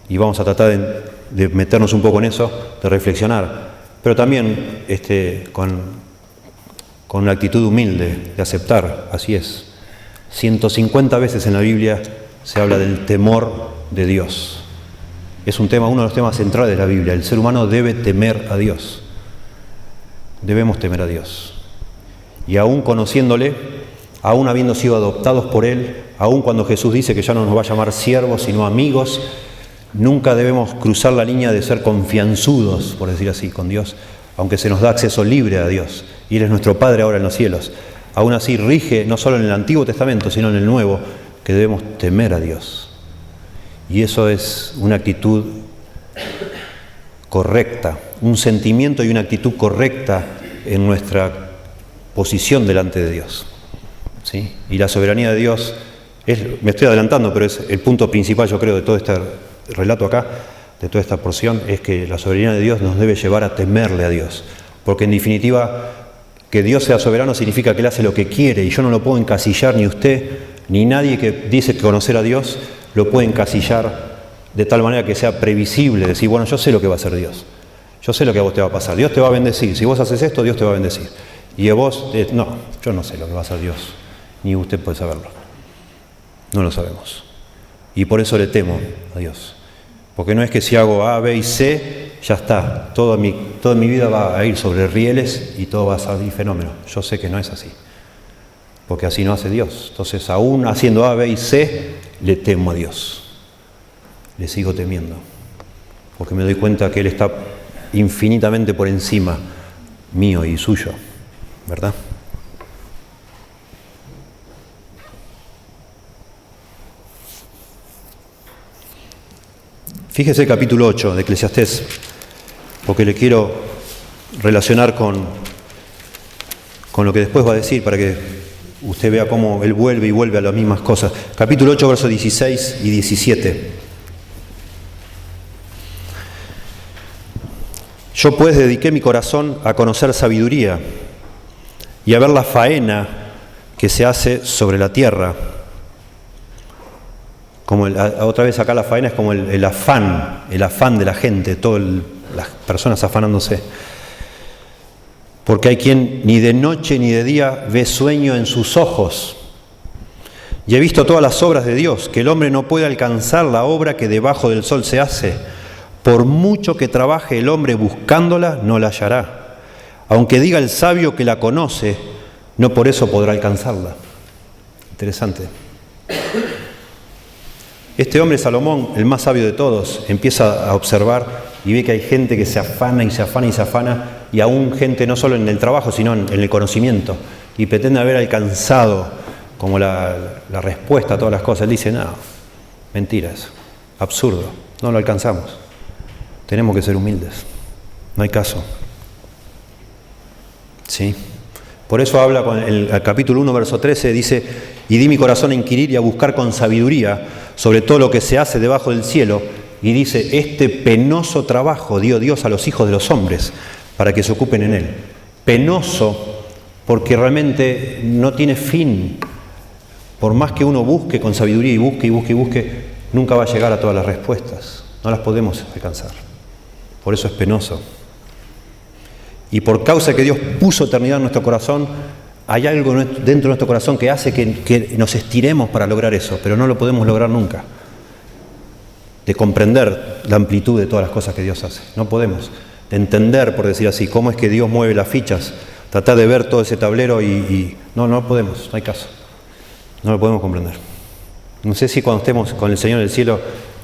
[SPEAKER 1] Y vamos a tratar de meternos un poco en eso, de reflexionar, pero también con una actitud humilde, de aceptar, así es. 150 veces en la Biblia se habla del temor de Dios. Es uno de los temas centrales de la Biblia. El ser humano debe temer a Dios. Debemos temer a Dios. Y aún conociéndole, aún habiendo sido adoptados por Él, aún cuando Jesús dice que ya no nos va a llamar siervos, sino amigos, nunca debemos cruzar la línea de ser confianzudos, por decir así, con Dios, aunque se nos da acceso libre a Dios. Y Él es nuestro Padre ahora en los cielos. Aún así rige, no solo en el Antiguo Testamento, sino en el Nuevo, que debemos temer a Dios. Y eso es una actitud correcta, un sentimiento y una actitud correcta en nuestra posición delante de Dios. ¿Sí? Y la soberanía de Dios, me estoy adelantando, pero es el punto principal, yo creo, de todo este relato acá, de toda esta porción, es que la soberanía de Dios nos debe llevar a temerle a Dios. Porque en definitiva, que Dios sea soberano significa que Él hace lo que quiere, y yo no lo puedo encasillar, ni usted, ni nadie que dice conocer a Dios, lo puede encasillar de tal manera que sea previsible, decir, bueno, yo sé lo que va a hacer Dios, yo sé lo que a vos te va a pasar, Dios te va a bendecir, si vos haces esto, Dios te va a bendecir. Y a vos, no, yo no sé lo que va a hacer Dios, ni usted puede saberlo, no lo sabemos. Y por eso le temo a Dios, porque no es que si hago A, B y C, ya está, toda mi vida va a ir sobre rieles y todo va a salir fenómeno. Yo sé que no es así, porque así no hace Dios. Entonces, aún haciendo A, B y C, le temo a Dios, le sigo temiendo, porque me doy cuenta que Él está infinitamente por encima mío y suyo, ¿verdad? Fíjese el capítulo 8 de Eclesiastés, porque le quiero relacionar con lo que después va a decir, para que usted vea cómo él vuelve y vuelve a las mismas cosas. Capítulo 8, versos 16 y 17. Yo pues dediqué mi corazón a conocer sabiduría y a ver la faena que se hace sobre la tierra. Otra vez acá la faena es como el afán de la gente, las personas afanándose. Porque hay quien ni de noche ni de día ve sueño en sus ojos. Y he visto todas las obras de Dios, que el hombre no puede alcanzar la obra que debajo del sol se hace. Por mucho que trabaje el hombre buscándola, no la hallará. Aunque diga el sabio que la conoce, no por eso podrá alcanzarla. Interesante. Este hombre, Salomón, el más sabio de todos, empieza a observar y ve que hay gente que se afana y se afana y se afana, y aún gente no solo en el trabajo, sino en el conocimiento, y pretende haber alcanzado como la respuesta a todas las cosas. Él dice, no, mentiras, absurdo, no lo alcanzamos. Tenemos que ser humildes, no hay caso. ¿Sí? Por eso habla con el capítulo 1, verso 13, dice, y di mi corazón a inquirir y a buscar con sabiduría sobre todo lo que se hace debajo del cielo, y dice, este penoso trabajo dio Dios a los hijos de los hombres para que se ocupen en él. Penoso porque realmente no tiene fin. Por más que uno busque con sabiduría y busque y busque y busque, nunca va a llegar a todas las respuestas. No las podemos alcanzar. Por eso es penoso. Y por causa que Dios puso eternidad en nuestro corazón, hay algo dentro de nuestro corazón que hace que nos estiremos para lograr eso, pero no lo podemos lograr nunca. De comprender la amplitud de todas las cosas que Dios hace. No podemos. De entender, por decir así, cómo es que Dios mueve las fichas. Tratar de ver todo ese tablero y no podemos, no hay caso. No lo podemos comprender. No sé si cuando estemos con el Señor en el cielo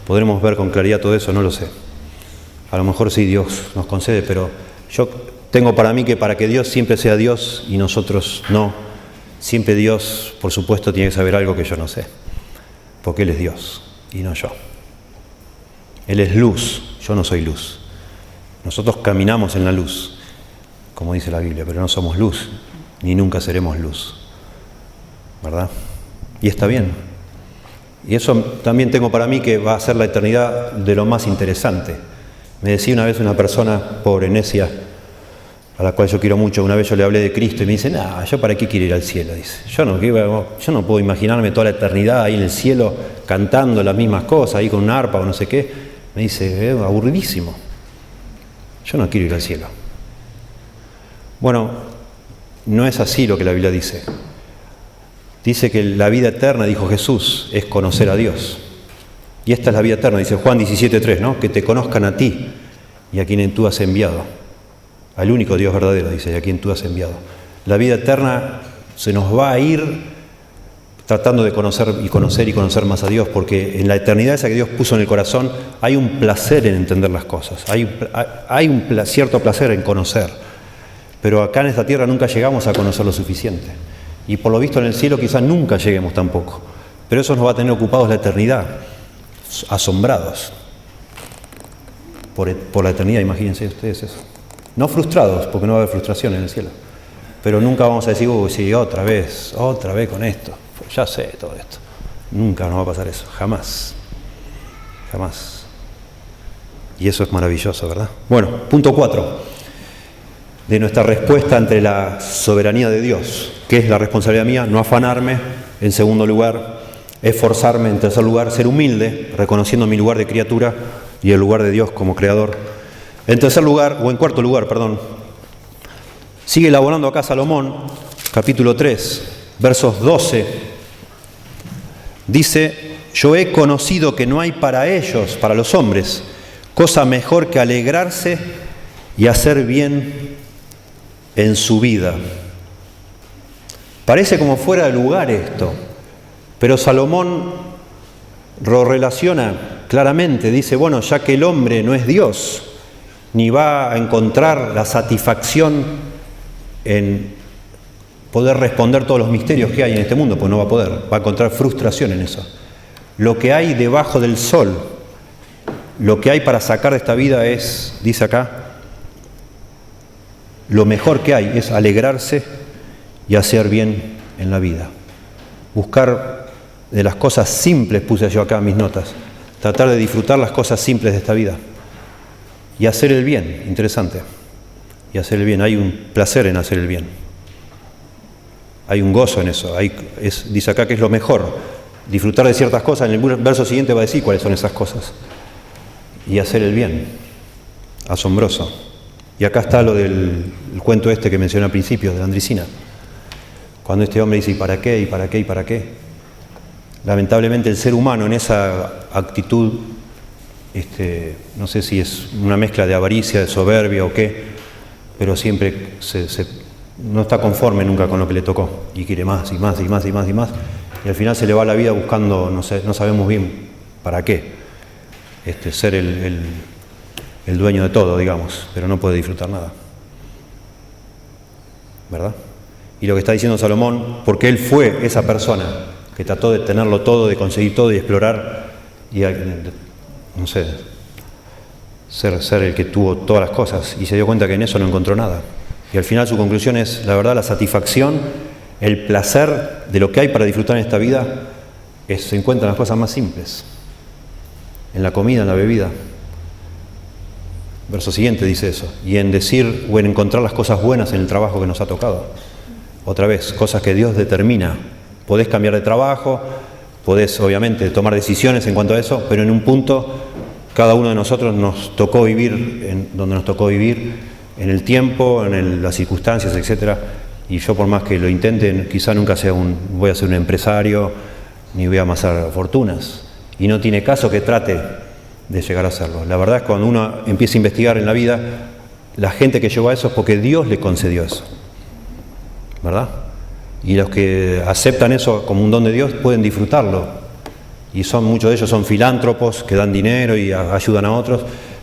[SPEAKER 1] podremos ver con claridad todo eso, no lo sé. A lo mejor sí Dios nos concede, pero yo tengo para mí que para que Dios siempre sea Dios y nosotros no, siempre Dios, por supuesto, tiene que saber algo que yo no sé. Porque Él es Dios y no yo. Él es luz, yo no soy luz. Nosotros caminamos en la luz, como dice la Biblia, pero no somos luz, ni nunca seremos luz. ¿Verdad? Y está bien. Y eso también tengo para mí que va a ser la eternidad de lo más interesante. Me decía una vez una persona, pobre, necia, a la cual yo quiero mucho, una vez yo le hablé de Cristo y me dice, no, ¿yo para qué quiero ir al cielo? Dice, yo no puedo imaginarme toda la eternidad ahí en el cielo cantando las mismas cosas, ahí con una arpa o no sé qué. Me dice, aburridísimo. Yo no quiero ir al cielo. Bueno, no es así lo que la Biblia dice. Dice que la vida eterna, dijo Jesús, es conocer a Dios. Y esta es la vida eterna, dice Juan 17:3, ¿no? Que te conozcan a ti y a quien tú has enviado. Al único Dios verdadero, dice, y a quien tú has enviado. La vida eterna se nos va a ir tratando de conocer más a Dios, porque en la eternidad esa que Dios puso en el corazón hay un placer en entender las cosas, hay un cierto placer en conocer, pero acá en esta tierra nunca llegamos a conocer lo suficiente, y por lo visto en el cielo quizás nunca lleguemos tampoco, pero eso nos va a tener ocupados la eternidad, asombrados por la eternidad, imagínense ustedes eso. No frustrados, porque no va a haber frustración en el cielo, pero nunca vamos a decir, sí, otra vez con esto. Ya sé todo esto. Nunca nos va a pasar eso, jamás. Jamás. Y eso es maravilloso, ¿verdad? Bueno, punto 4 de nuestra respuesta ante la soberanía de Dios. ¿Qué es la responsabilidad mía? No afanarme. En segundo lugar, esforzarme. En tercer lugar, ser humilde, reconociendo mi lugar de criatura y el lugar de Dios como creador. En cuarto lugar, sigue elaborando acá Salomón, capítulo 3, versos 12. Dice, yo he conocido que no hay para ellos, para los hombres, cosa mejor que alegrarse y hacer bien en su vida. Parece como fuera de lugar esto, pero Salomón lo relaciona claramente. Dice, bueno, ya que el hombre no es Dios, ni va a encontrar la satisfacción en poder responder todos los misterios que hay en este mundo, pues no va a poder, va a encontrar frustración en eso. Lo que hay debajo del sol, lo que hay para sacar de esta vida es, dice acá, lo mejor que hay es alegrarse y hacer bien en la vida. Buscar de las cosas simples, puse yo acá en mis notas, tratar de disfrutar las cosas simples de esta vida y hacer el bien, interesante, y hacer el bien, hay un placer en hacer el bien. Hay un gozo en eso, dice acá que es lo mejor, disfrutar de ciertas cosas. En el verso siguiente va a decir cuáles son esas cosas. Y hacer el bien, asombroso. Y acá está lo del el cuento este que mencioné al principio, de la Andricina. Cuando este hombre dice, ¿y para qué? ¿Y para qué? ¿Y para qué? Lamentablemente el ser humano en esa actitud, no sé si es una mezcla de avaricia, de soberbia o qué, pero siempre no está conforme nunca con lo que le tocó y quiere más y más y más y más y más. Y al final se le va la vida buscando, no sabemos bien para qué, ser el dueño de todo, digamos, pero no puede disfrutar nada. ¿Verdad? Y lo que está diciendo Salomón, porque él fue esa persona que trató de tenerlo todo, de conseguir todo y explorar y, no sé, ser el que tuvo todas las cosas y se dio cuenta que en eso no encontró nada. Y al final su conclusión es, la verdad, la satisfacción, el placer de lo que hay para disfrutar en esta vida se encuentra en las cosas más simples, en la comida, en la bebida. Verso siguiente dice eso, y en decir o en encontrar las cosas buenas en el trabajo que nos ha tocado. Otra vez, cosas que Dios determina. Podés cambiar de trabajo, podés obviamente tomar decisiones en cuanto a eso, pero en un punto cada uno de nosotros nos tocó vivir donde nos tocó vivir, en el tiempo, en las circunstancias, etcétera. Y yo, por más que lo intente, quizá nunca voy a ser un empresario ni voy a amasar fortunas. Y no tiene caso que trate de llegar a hacerlo. La verdad es que cuando uno empieza a investigar en la vida, la gente que llegó a eso es porque Dios le concedió eso, ¿verdad? Y los que aceptan eso como un don de Dios pueden disfrutarlo. Y muchos de ellos son filántropos que dan dinero y ayudan a otros,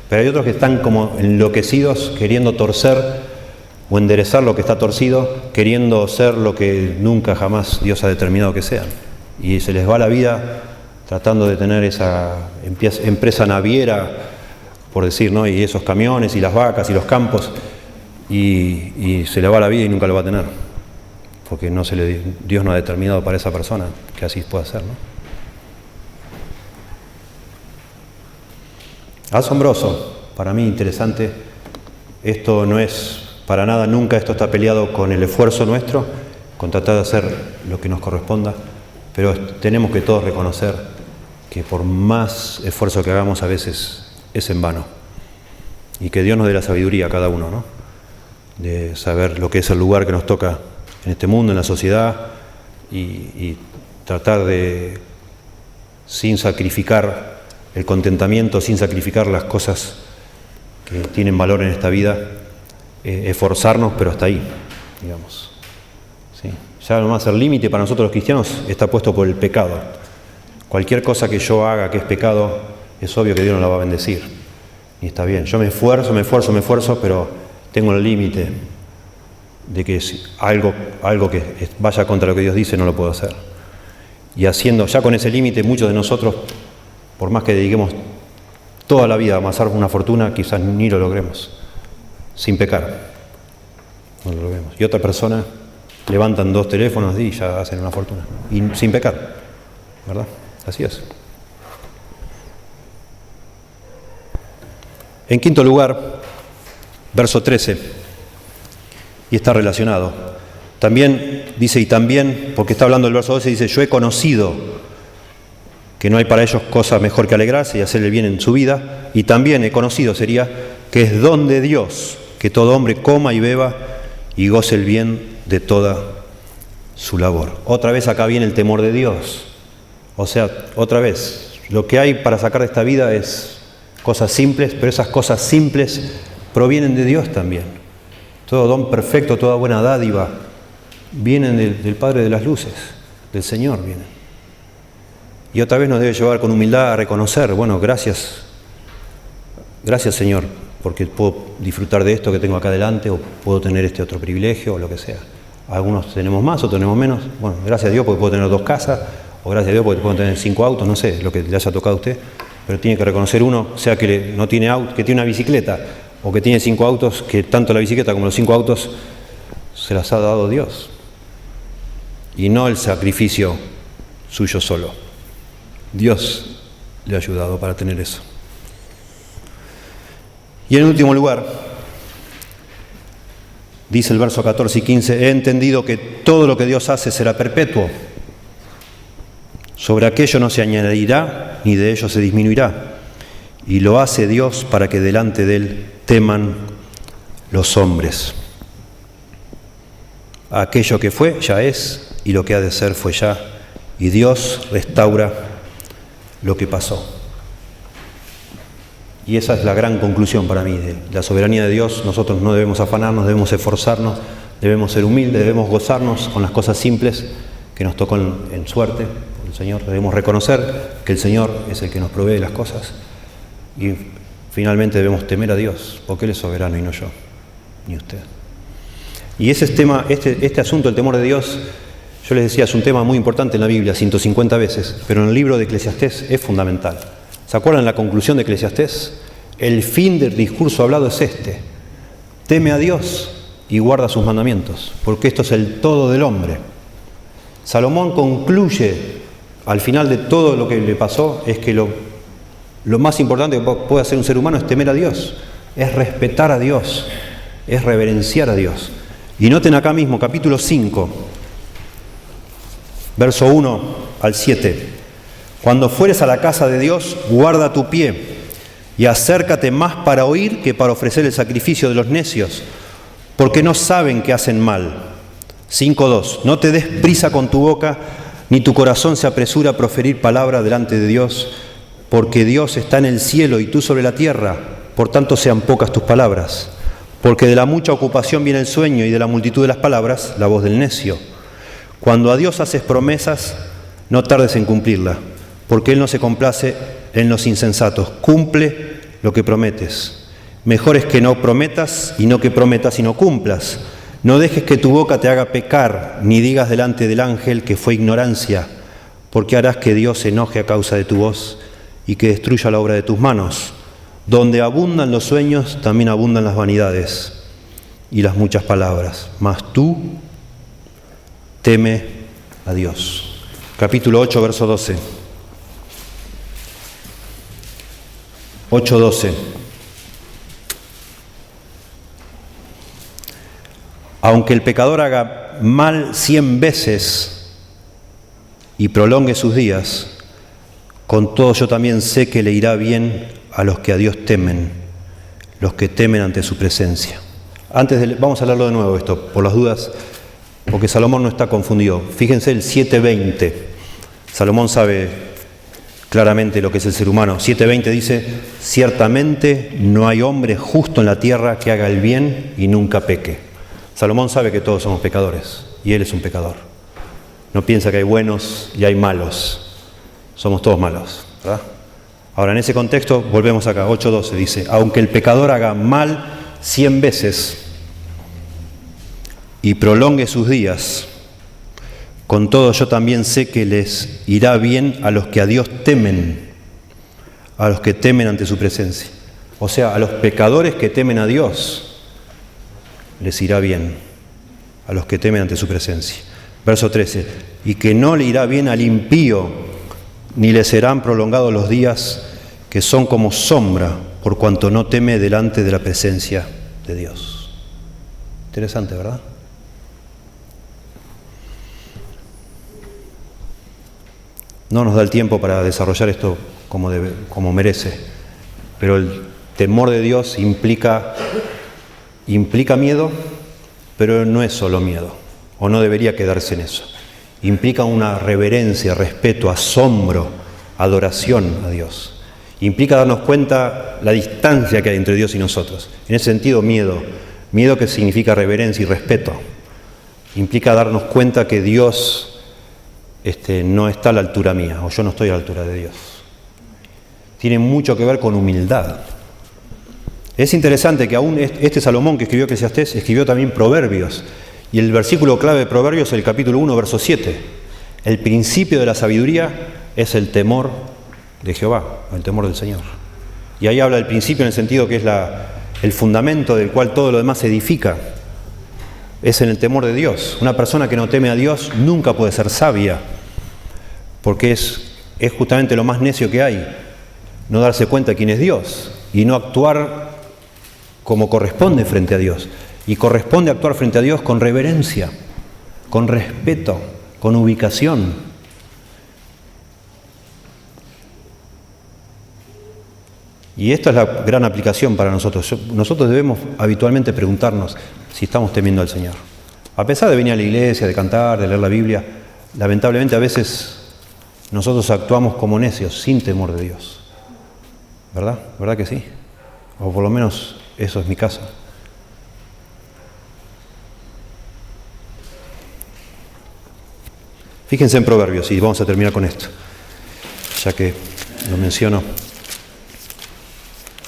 [SPEAKER 1] pero hay otros que están como enloquecidos queriendo torcer o enderezar lo que está torcido, queriendo ser lo que nunca jamás Dios ha determinado que sean. Y se les va la vida tratando de tener esa empresa naviera, por decir, ¿no? Y esos camiones y las vacas y los campos, y se le va la vida y nunca lo va a tener, porque Dios no ha determinado para esa persona que así pueda ser, ¿no? Asombroso, para mí interesante. Esto no es para nada, nunca esto está peleado con el esfuerzo nuestro, con tratar de hacer lo que nos corresponda, pero tenemos que todos reconocer que por más esfuerzo que hagamos a veces es en vano. Y que Dios nos dé la sabiduría a cada uno, ¿no? De saber lo que es el lugar que nos toca en este mundo, en la sociedad, y tratar de, sin sacrificar el contentamiento, sin sacrificar las cosas que tienen valor en esta vida, esforzarnos, pero hasta ahí, digamos. ¿Sí? Ya nomás el límite para nosotros los cristianos está puesto por el pecado. Cualquier cosa que yo haga que es pecado, es obvio que Dios no la va a bendecir. Y está bien, yo me esfuerzo, pero tengo el límite de que algo que vaya contra lo que Dios dice no lo puedo hacer. Y haciendo, ya con ese límite, muchos de nosotros, por más que dediquemos toda la vida a amasar una fortuna, quizás ni lo logremos, sin pecar. No lo logremos. Y otra persona levantan 2 teléfonos y ya hacen una fortuna, y sin pecar, ¿verdad? Así es. En quinto lugar, verso 13, y está relacionado. También dice, y también, porque está hablando el verso 12, dice, yo he conocido que no hay para ellos cosa mejor que alegrarse y hacerle bien en su vida, y también he conocido, sería, que es don de Dios que todo hombre coma y beba y goce el bien de toda su labor. Otra vez acá viene el temor de Dios. O sea, otra vez, lo que hay para sacar de esta vida es cosas simples, pero esas cosas simples provienen de Dios también. Todo don perfecto, toda buena dádiva, vienen del Padre de las luces, del Señor vienen. Y otra vez nos debe llevar con humildad a reconocer, bueno, gracias Señor, porque puedo disfrutar de esto que tengo acá delante, o puedo tener este otro privilegio, o lo que sea. Algunos tenemos más, otros tenemos menos. Bueno, gracias a Dios porque puedo tener 2 casas, o gracias a Dios porque puedo tener 5 autos, no sé, lo que le haya tocado a usted. Pero tiene que reconocer uno, sea que no tiene auto, que tiene una bicicleta, o que tiene 5 autos, que tanto la bicicleta como los 5 autos se las ha dado Dios. Y no el sacrificio suyo solo. Dios le ha ayudado para tener eso. Y en último lugar, dice el verso 14 y 15, he entendido que todo lo que Dios hace será perpetuo. Sobre aquello no se añadirá, ni de ello se disminuirá. Y lo hace Dios para que delante de Él teman los hombres. Aquello que fue ya es, y lo que ha de ser fue ya, y Dios restaura lo que pasó. Y esa es la gran conclusión para mí de la soberanía de Dios. Nosotros no debemos afanarnos, debemos esforzarnos, debemos ser humildes, debemos gozarnos con las cosas simples que nos tocó en suerte por el Señor. Debemos reconocer que el Señor es el que nos provee las cosas. Y finalmente debemos temer a Dios, porque Él es soberano y no yo, ni usted. Y ese tema, este asunto, el temor de Dios, yo les decía, es un tema muy importante en la Biblia, 150 veces, pero en el libro de Eclesiastés es fundamental. ¿Se acuerdan la conclusión de Eclesiastés? El fin del discurso hablado es este: teme a Dios y guarda sus mandamientos, porque esto es el todo del hombre. Salomón concluye, al final de todo lo que le pasó, es que lo más importante que puede hacer un ser humano es temer a Dios, es respetar a Dios, es reverenciar a Dios. Y noten acá mismo, capítulo 5, verso 1 al 7. Cuando fueres a la casa de Dios, guarda tu pie y acércate más para oír que para ofrecer el sacrificio de los necios, porque no saben que hacen mal. 5.2. No te des prisa con tu boca, ni tu corazón se apresura a proferir palabra delante de Dios, porque Dios está en el cielo y tú sobre la tierra, por tanto sean pocas tus palabras. Porque de la mucha ocupación viene el sueño y de la multitud de las palabras la voz del necio. Cuando a Dios haces promesas, no tardes en cumplirla, porque Él no se complace en los insensatos. Cumple lo que prometes. Mejor es que no prometas y no que prometas y no cumplas. No dejes que tu boca te haga pecar, ni digas delante del ángel que fue ignorancia, porque harás que Dios se enoje a causa de tu voz y que destruya la obra de tus manos. Donde abundan los sueños, también abundan las vanidades y las muchas palabras. Mas tú teme a Dios. Capítulo 8, verso 12. 8:12. Aunque el pecador haga mal 100 veces y prolongue sus días, con todo yo también sé que le irá bien a los que a Dios temen, los que temen ante su presencia. Vamos a hablarlo de nuevo esto, por las dudas, porque Salomón no está confundido. Fíjense el 7:20. Salomón sabe claramente lo que es el ser humano. 7:20 dice: ciertamente no hay hombre justo en la tierra que haga el bien y nunca peque. Salomón sabe que todos somos pecadores y él es un pecador. No piensa que hay buenos y hay malos. Somos todos malos, ¿verdad? Ahora, en ese contexto, volvemos acá, 8:12 dice: aunque el pecador haga mal 100 veces y prolongue sus días, con todo yo también sé que les irá bien a los que a Dios temen, a los que temen ante su presencia. O sea, a los pecadores que temen a Dios, les irá bien, a los que temen ante su presencia. Verso 13, y que no le irá bien al impío, ni le serán prolongados los días, que son como sombra, por cuanto no teme delante de la presencia de Dios. Interesante, ¿verdad? No nos da el tiempo para desarrollar esto como merece, pero el temor de Dios implica miedo, pero no es solo miedo, o no debería quedarse en eso. Implica una reverencia, respeto, asombro, adoración a Dios. Implica darnos cuenta la distancia que hay entre Dios y nosotros. En ese sentido, miedo que significa reverencia y respeto. Implica darnos cuenta que Dios no está a la altura mía, o yo no estoy a la altura de Dios. Tiene mucho que ver con humildad. Es interesante que aún este Salomón que escribió Eclesiastés escribió también Proverbios, y el versículo clave de Proverbios es el capítulo 1, verso 7. El principio de la sabiduría es el temor de Jehová, el temor del Señor. Y ahí habla del principio en el sentido que es el fundamento del cual todo lo demás se edifica. Es en el temor de Dios. Una persona que no teme a Dios nunca puede ser sabia, porque es justamente lo más necio que hay, no darse cuenta de quién es Dios y no actuar como corresponde frente a Dios. Y corresponde actuar frente a Dios con reverencia, con respeto, con ubicación. Y esta es la gran aplicación para nosotros. Nosotros debemos habitualmente preguntarnos si estamos temiendo al Señor. A pesar de venir a la iglesia, de cantar, de leer la Biblia, lamentablemente a veces nosotros actuamos como necios, sin temor de Dios. ¿Verdad? ¿Verdad que sí? O por lo menos eso es mi caso. Fíjense en Proverbios, y vamos a terminar con esto, ya que lo menciono.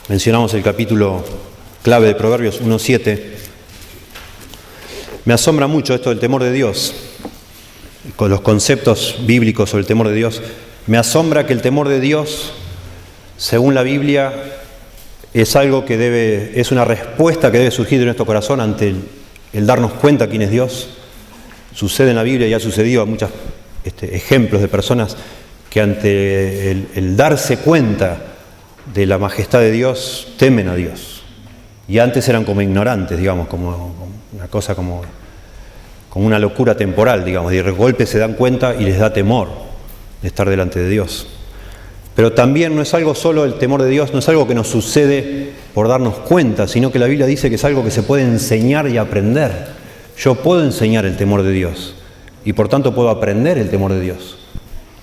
[SPEAKER 1] Mencionamos el capítulo clave de Proverbios 1:7. Me asombra mucho esto del temor de Dios, con los conceptos bíblicos sobre el temor de Dios. Me asombra que el temor de Dios, según la Biblia, es algo que es una respuesta que debe surgir de nuestro corazón ante el darnos cuenta quién es Dios. Sucede en la Biblia y ha sucedido a muchos ejemplos de personas que ante el darse cuenta de la majestad de Dios, temen a Dios. Y antes eran como ignorantes, digamos, como una cosa como una locura temporal, digamos, y de golpe se dan cuenta y les da temor de estar delante de Dios. Pero también no es algo solo el temor de Dios, no es algo que nos sucede por darnos cuenta, sino que la Biblia dice que es algo que se puede enseñar y aprender. Yo puedo enseñar el temor de Dios y por tanto puedo aprender el temor de Dios.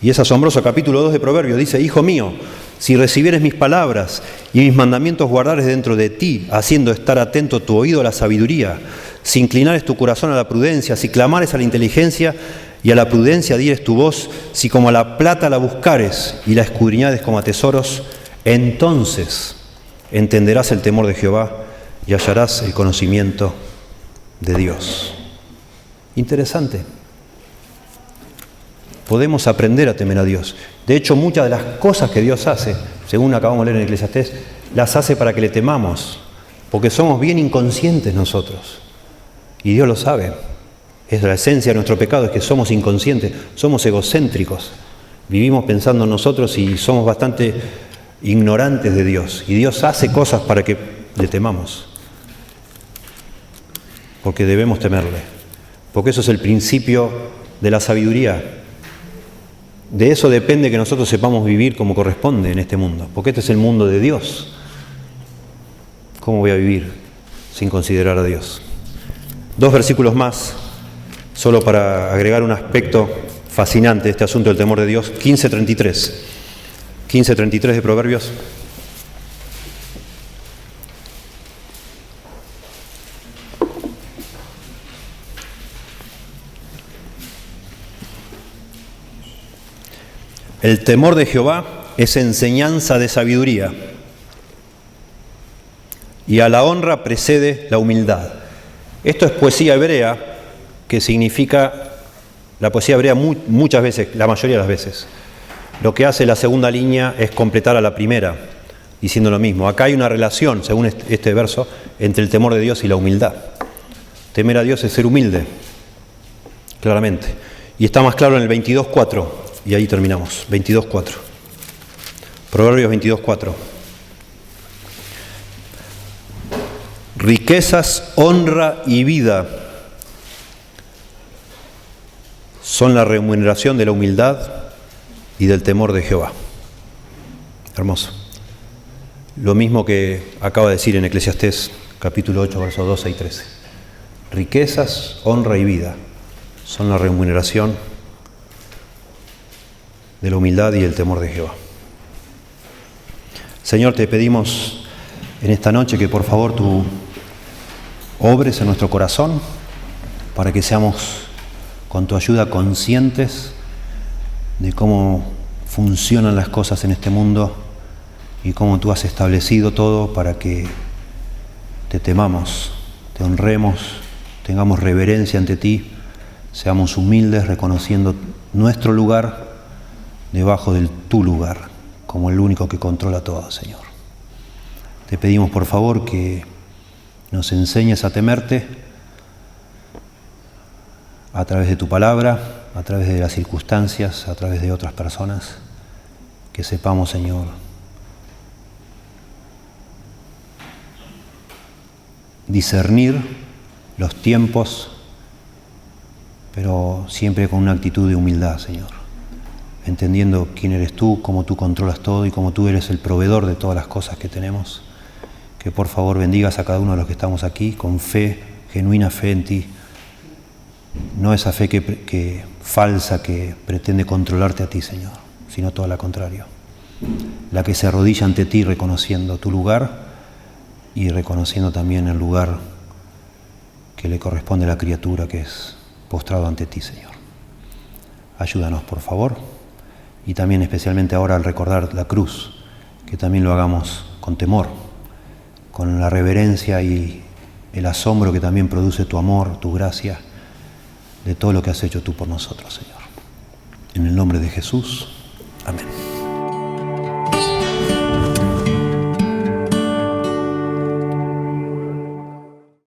[SPEAKER 1] Y es asombroso, capítulo 2 de Proverbios, dice: Hijo mío, si recibieres mis palabras y mis mandamientos guardares dentro de ti, haciendo estar atento tu oído a la sabiduría, si inclinares tu corazón a la prudencia, si clamares a la inteligencia y a la prudencia dieres tu voz, si como a la plata la buscares y la escudriñares como a tesoros, entonces entenderás el temor de Jehová y hallarás el conocimiento de Dios. Interesante. Podemos aprender a temer a Dios. De hecho, muchas de las cosas que Dios hace, según acabamos de leer en Eclesiastés, las hace para que le temamos, porque somos bien inconscientes nosotros. Y Dios lo sabe. Es la esencia de nuestro pecado, es que somos inconscientes, somos egocéntricos. Vivimos pensando en nosotros y somos bastante ignorantes de Dios. Y Dios hace cosas para que le temamos. Porque debemos temerle. Porque eso es el principio de la sabiduría. De eso depende que nosotros sepamos vivir como corresponde en este mundo. Porque este es el mundo de Dios. ¿Cómo voy a vivir sin considerar a Dios? 2 versículos más, solo para agregar un aspecto fascinante de este asunto del temor de Dios. 15:33. 15:33 de Proverbios. El temor de Jehová es enseñanza de sabiduría, y a la honra precede la humildad. Esto es poesía hebrea, que significa, la poesía hebrea muchas veces, la mayoría de las veces, lo que hace la segunda línea es completar a la primera, diciendo lo mismo. Acá hay una relación, según este verso, entre el temor de Dios y la humildad. Temer a Dios es ser humilde, claramente. Y está más claro en el 22:4. Y ahí terminamos, 22:4. Proverbios 22:4. Riquezas, honra y vida son la remuneración de la humildad y del temor de Jehová. Hermoso. Lo mismo que acaba de decir en Eclesiastés, capítulo 8, versos 12 y 13. Riquezas, honra y vida son la remuneración de la humildad y el temor de Jehová. Señor, te pedimos en esta noche que por favor tú obres en nuestro corazón para que seamos con tu ayuda conscientes de cómo funcionan las cosas en este mundo y cómo tú has establecido todo para que te temamos, te honremos, tengamos reverencia ante ti, seamos humildes reconociendo nuestro lugar debajo de tu lugar, como el único que controla todo, Señor. Te pedimos, por favor, que nos enseñes a temerte a través de tu palabra, a través de las circunstancias, a través de otras personas, que sepamos, Señor, discernir los tiempos, pero siempre con una actitud de humildad, Señor. entendiendo quién eres tú, cómo tú controlas todo y cómo tú eres el proveedor de todas las cosas que tenemos. Que por favor bendigas a cada uno de los que estamos aquí con fe, genuina fe en ti. No esa fe que falsa que pretende controlarte a ti, Señor, sino todo lo contrario. La que se arrodilla ante ti reconociendo tu lugar y reconociendo también el lugar que le corresponde a la criatura que es postrado ante ti, Señor. Ayúdanos, por favor, y también especialmente ahora al recordar la cruz, que también lo hagamos con temor, con la reverencia y el asombro que también produce tu amor, tu gracia, de todo lo que has hecho tú por nosotros, Señor. En el nombre de Jesús. Amén.